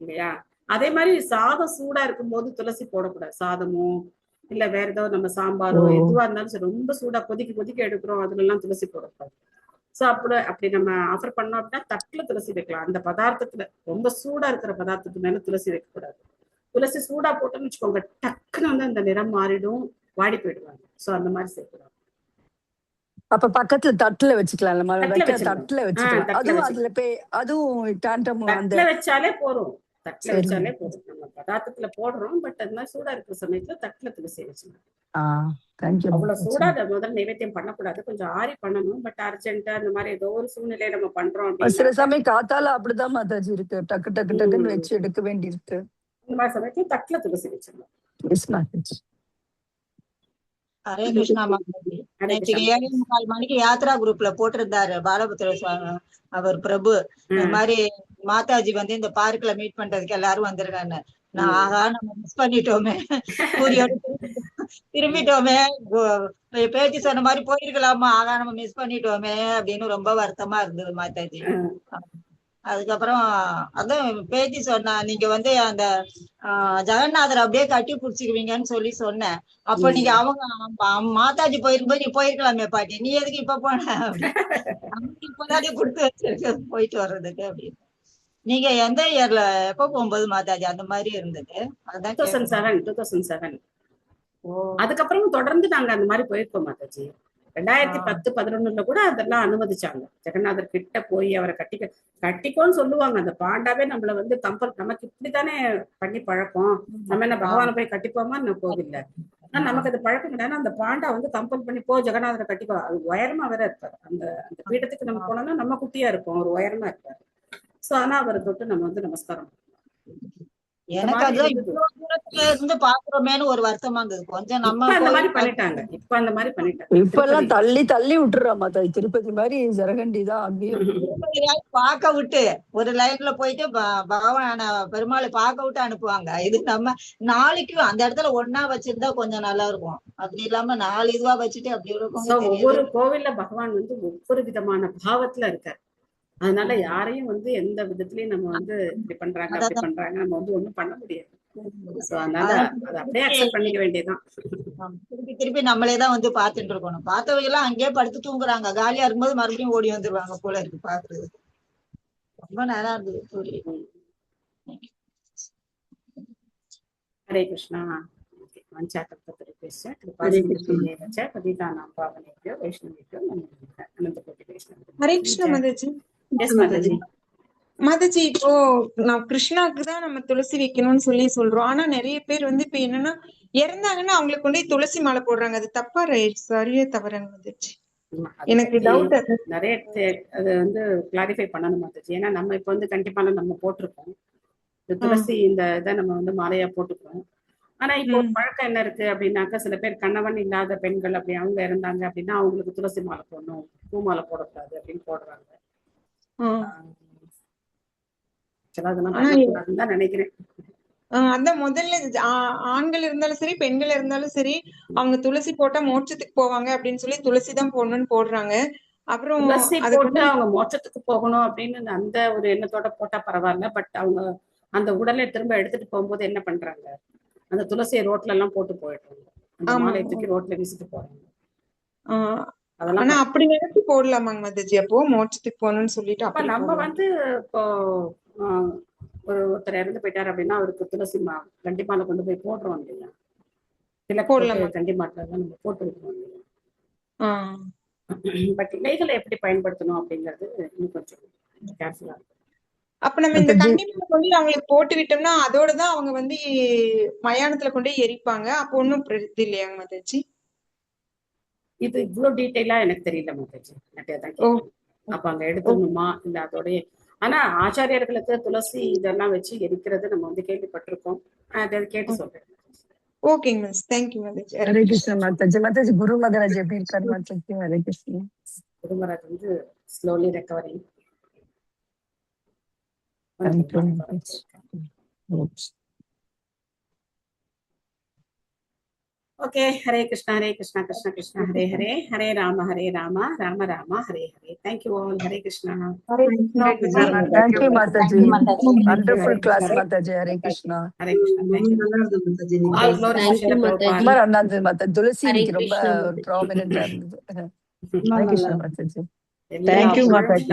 இல்லையா? அதே மாதிரி சாதம் சூடா இருக்கும் போது துளசி போடக்கூடாது. சாதமோ இல்ல வேற ஏதாவது நம்ம சாம்பாரோ எதுவா இருந்தாலும் சரி, ரொம்ப சூடா கொதிக்க எடுக்கிறோம், அதுல எல்லாம் துளசி போடக்கூடாது. சோ அப்படி நம்ம ஆஃபர் பண்ணோம் அப்படின்னா தட்டுல துளசி வைக்கலாம். அந்த பதார்த்தத்துல ரொம்ப சூடா இருக்கிற பதார்த்தத்து மேல துளசி வைக்கக்கூடாது. துளசி சூடா போட்டோம்னு வச்சுக்கோங்க, டக்குன்னு வந்து அந்த நிறம் மாறிடும், வாடி போயிடுவாங்க. சோ அந்த மாதிரி செய்யக்கூடாது. அப்ப பக்கத்துல தட்டுல வச்சுக்கலாம்ல, தட்டுல வைக்க வச்சிடலாம். தட்டுல வச்சுக்கலாம். தட்டுல அதுவும் வச்சுக்கலாம். அதுல அதுவும் டாண்டம் அந்த தட்டுல வச்சாலே போதும். தட்டுல சரி. வச்சாலே போதும். நம்ம பதார்த்தத்துல போடுறோம், பட் அது மாதிரி சூடா இருக்கிற சமயத்துல தட்டுல துளசி வச்சுக்கலாம். தேங்க்யூ. அவ்வளவு சூடா அதை முதல் நைவேத்தியம் பண்ணக்கூடாது, கொஞ்சம் ஆறி பண்ணணும். பட் அர்ஜென்ட்டா அந்த மாதிரி ஏதோ ஒரு சூழ்நிலையை நம்ம பண்றோம் சில அப்படின்னா சமயம் காத்தால அப்படிதான் மாதாஜி இருக்கு, டக்கு டக்கு டக்குன்னு வச்சு எடுக்க வேண்டி இருக்கு. இந்த மாதிரி சமயத்துல தட்டுல துளசி வச்சிடலாம். எஸ் மாதாஜி. ஹரே கிருஷ்ணா மாதாஜி. நேற்றுக்கு 7:45 மணிக்கு யாத்ரா குரூப்ல போட்டிருந்தாரு பாலபுத்திர சுவாமி அவர் பிரபு, இந்த மாதிரி மாதாஜி வந்து இந்த பார்க்ல மீட் பண்றதுக்கு எல்லாரும் வந்திருக்காங்க. நான் ஆகா நம்ம மிஸ் பண்ணிட்டோமே, பூரியோட திரும்பிட்டோமே, பேச்சு சொன்ன மாதிரி போயிருக்கலாமா, ஆகா நம்ம மிஸ் பண்ணிட்டோமே அப்படின்னு ரொம்ப வருத்தமா இருந்தது மாதாஜி. அதுக்கப்புறம் அதான் பேச்சு சொன்னா, நீங்க வந்து அந்த ஜெகநாதர் அப்படியே கட்டி பிடிச்சிக்குவீங்கன்னு சொல்லி சொன்னேன். அப்ப நீங்க அவங்க மாதாஜி போயிருக்கும்போது நீ போயிருக்கலாமே பாட்டி, நீ எதுக்கு இப்ப போன, இப்பதானே கொடுத்து வச்சிருக்க போயிட்டு வர்றதுக்கு அப்படின்னு. நீங்க எந்த இயர்ல எப்ப போகும்போது மாதாஜி அந்த மாதிரி இருந்தது? அதான் 2007. அதுக்கப்புறம் தொடர்ந்து நாங்க அந்த மாதிரி போயிருக்கோம் மாதாஜி. 2010-11 கூட அதெல்லாம் அனுமதிச்சாங்க. ஜெகநாதர் கிட்ட போய் அவரை கட்டிக்கோன்னு சொல்லுவாங்க. அந்த பாண்டாவே நம்மள வந்து கம்பல், நமக்கு இப்படித்தானே பண்ணி பழக்கம், நம்ம என்ன பகவானை போய் கட்டிப்போமா என்ன கோவில்ல, ஆனா நமக்கு அது பழக்கம் கிடையாது. அந்த பாண்டா வந்து கம்பல் பண்ணி போ ஜெகநாதரை கட்டிக்கோ. அது உயரமா வேற இருப்பாரு. அந்த பீடத்துக்கு நம்ம போனோம்னா நம்ம குட்டியா இருப்போம், ஒரு உயரமா இருப்பாரு. சோ ஆனா அவரை தொட்டு நம்ம வந்து நமஸ்காரம். எனக்கு அதுதான் இவ்வளவு தூரத்துல இருந்து பாக்குறோமேனு ஒரு வருத்தமா இருந்தது. கொஞ்சம் நம்ம அந்த மாதிரி பண்ணிட்டாங்க, இப்ப அந்த மாதிரி பண்ணிட்டாங்க. இப்ப எல்லாம் தள்ளி தள்ளி விட்டுறா மாதாஜி, திருப்பதி மாதிரி ஜரகண்டி தான் அங்கேயும் பார்க்க விட்டு ஒரு லைன்ல போயிட்டு பகவான பெருமாளை பார்க்க விட்டு அனுப்புவாங்க. இது நம்ம நாளைக்கு அந்த இடத்துல ஒன்னா வச்சிருந்தா கொஞ்சம் நல்லா இருக்கும். அப்படி இல்லாம 4 இதுவா வச்சுட்டு அப்படி இருக்கும். ஒவ்வொரு கோவில்ல பகவான் வந்து ஒவ்வொரு விதமான பாவத்துல இருக்காரு. அதனால யாரையும் வந்து எந்த விதத்திலயும் நம்ம வந்து இப்படி பண்றாங்க அப்படி பண்றாங்க நம்ம வந்து ஒண்ணும் பண்ண முடியாது. அதனால அதை அப்படியே அக்செப்ட் பண்ணிக்க வேண்டியதுதான். திருப்பி திருப்பி நம்மளேதான் வந்து பாத்துட்டு இருக்கணும். பார்த்தவங்க எல்லாம் அங்கேயே படுத்து தூங்குறாங்க, காலியா இருக்கும்போது மறுபடியும் ஓடி வந்துருவாங்க போல இருக்கு பாக்குறது. ரொம்ப நல்லா இருந்தது. ஹரே கிருஷ்ணா. ஹரே கிருஷ்ணா மாதாஜி. மாதாஜி, இப்போ நான் கிருஷ்ணாக்கு தான் நம்ம துளசி வைக்கணும்னு சொல்றோம். ஆனா நிறைய பேர் வந்து இப்ப என்னன்னா இறந்தாங்கன்னா அவங்களுக்கு கொண்டு துளசி மாலை போடுறாங்க. அது தப்பா சரியா தவறாங்க மாதாஜி? எனக்கு டவுட். நிறைய அது வந்து கிளாரிஃபை பண்ணணும் மாதாஜி. ஏன்னா நம்ம இப்ப வந்து கண்டிப்பா நம்ம போட்டிருக்கோம் இந்த துளசி, இந்த இதை நம்ம வந்து மாலையா போட்டுக்கிறோம். ஆனா இப்போ ஒரு பழக்கம் என்ன இருக்கு அப்படின்னாக்கா, சில பேர் கணவன் இல்லாத பெண்கள் அப்படி அவங்க இருந்தாங்க அப்படின்னா அவங்களுக்கு துளசி மாலை போடணும், பூ மாலை போடக்கூடாது அப்படின்னு போடுறாங்க. அதெல்லாம் நினைக்கிறேன். அதான் முதல்ல ஆண்கள் இருந்தாலும் சரி பெண்கள் இருந்தாலும் சரி அவங்க துளசி போட்டா மோட்சத்துக்கு போவாங்க அப்படின்னு சொல்லி துளசி தான் போடணும்னு போடுறாங்க. அப்புறம் துளசி போட்டு அவங்க மோட்சத்துக்கு போகணும் அப்படின்னு அந்த ஒரு எண்ணத்தோட போட்டா பரவாயில்ல. பட் அவங்க அந்த உடலை திரும்ப எடுத்துட்டு போகும்போது என்ன பண்றாங்க, அந்த துளசியை ரோட்ல எல்லாம் போட்டு போயிடுறாங்க, அந்த மாலையை தூக்கி ரோட்ல வீசிட்டு போறாங்க. ஆனா அப்படி நினைச்சு போடலாமாங்க மாதாஜி? அப்போ மோட்சத்துக்கு போகணும்னு சொல்லிட்டு அப்ப நம்ம வந்து இப்போ ஒருத்தர் இறந்து போயிட்டாரு அப்படின்னா அவருக்கு துளசி கண்டிப்பால கொண்டு போய் போடுறோம் இல்லையா, கண்டிப்பால நம்ம போட்டு வைக்கிறோம் இல்லையா. பட் இலைகளை எப்படி பயன்படுத்தணும் அப்படிங்கிறது இன்னும் கொஞ்சம் கேர்ஃபுல்லா இருக்கும். அப்ப நம்ம இந்த கண்டிப்பா கொண்டு அவங்களுக்கு போட்டு விட்டோம்னா அதோடதான் அவங்க வந்து மயானத்துல கொண்டு எரிப்பாங்க. அப்ப ஒன்னும் பிரச்சனை இல்லையாங்க மாதாஜி? இது இவ்வளவு டீட்டெயிலா எனக்கு தெரியல மாதாஜி. அப்ப அங்க எடுத்துக்கணுமா இல்ல அதோடய? ஆனா ஆச்சாரியர்களுக்கு துளசி இதெல்லாம் வச்சு எரிக்கிறது நம்ம வந்து கேள்விப்பட்டிருக்கோம். அதை கேட்டு சொல்றேன். ஓகேங்க மிஸ், தேங்க்யூ மாதாஜி. ஹரே கிருஷ்ணா மாதாஜி. மாதாஜி குரு மகாராஜ் எப்படி இருக்காரு மாதாஜி? ஹரே கிருஷ்ணா. குரு மகாராஜ் வந்து slowly recovering. Okay. Hare Krishna Hare Krishna Krishna Krishna Hare Hare, Hare Rama Rama Rama Hare Hare. Thank you all. Hare Krishna. Thank you Mataji. Wonderful class Mataji. Hare Krishna. Hare Krishna. ரொம்ப நல்லா இருந்தது மாதாஜி. துளசி இன்னைக்கு ரொம்ப ப்ராமினென்ட்டா இருந்தது. Hare Krishna Mataji. Thank you Mataji.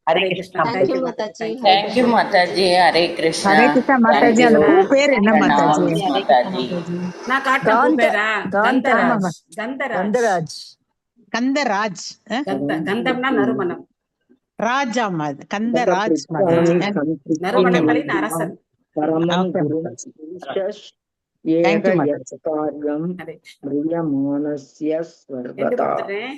Hare Krishna. Thank you Mataji. Thank you Mataji. Hare Krishna. Hare Krishna Mataji. அந்த பூ பேர் என்ன மாதாஜி? நான் காட்டுறேன் பூ பேரா? கந்தராஜ். கந்தராஜ். கந்தராஜ் கந்தம்னா நறுமணம். ராஜாமா கந்தராஜ் மாதாஜி. நறுமணங்களின் அரசன். பரமம் குரும் புருஷஸ் ஏக யத்கார்யம் பிரியமானஸ்ய சர்வதா.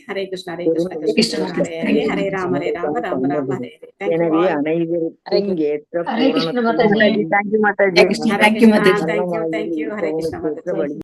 ஹரே கிருஷ்ணா ஹரே கிருஷ்ணா கிருஷ்ண ஹரே ஹரே ஹரே ராம ராம ராம ஹரே ஹரே. எனவே அனைவருக்கும் ஏற்ற ஹரே கிருஷ்ண மாதாஜி. தேங்க்யூ மாதாஜி. ஹரே கிருஷ்ணா. தேங்க்யூ ஹரே கிருஷ்ணா மாதாஜி.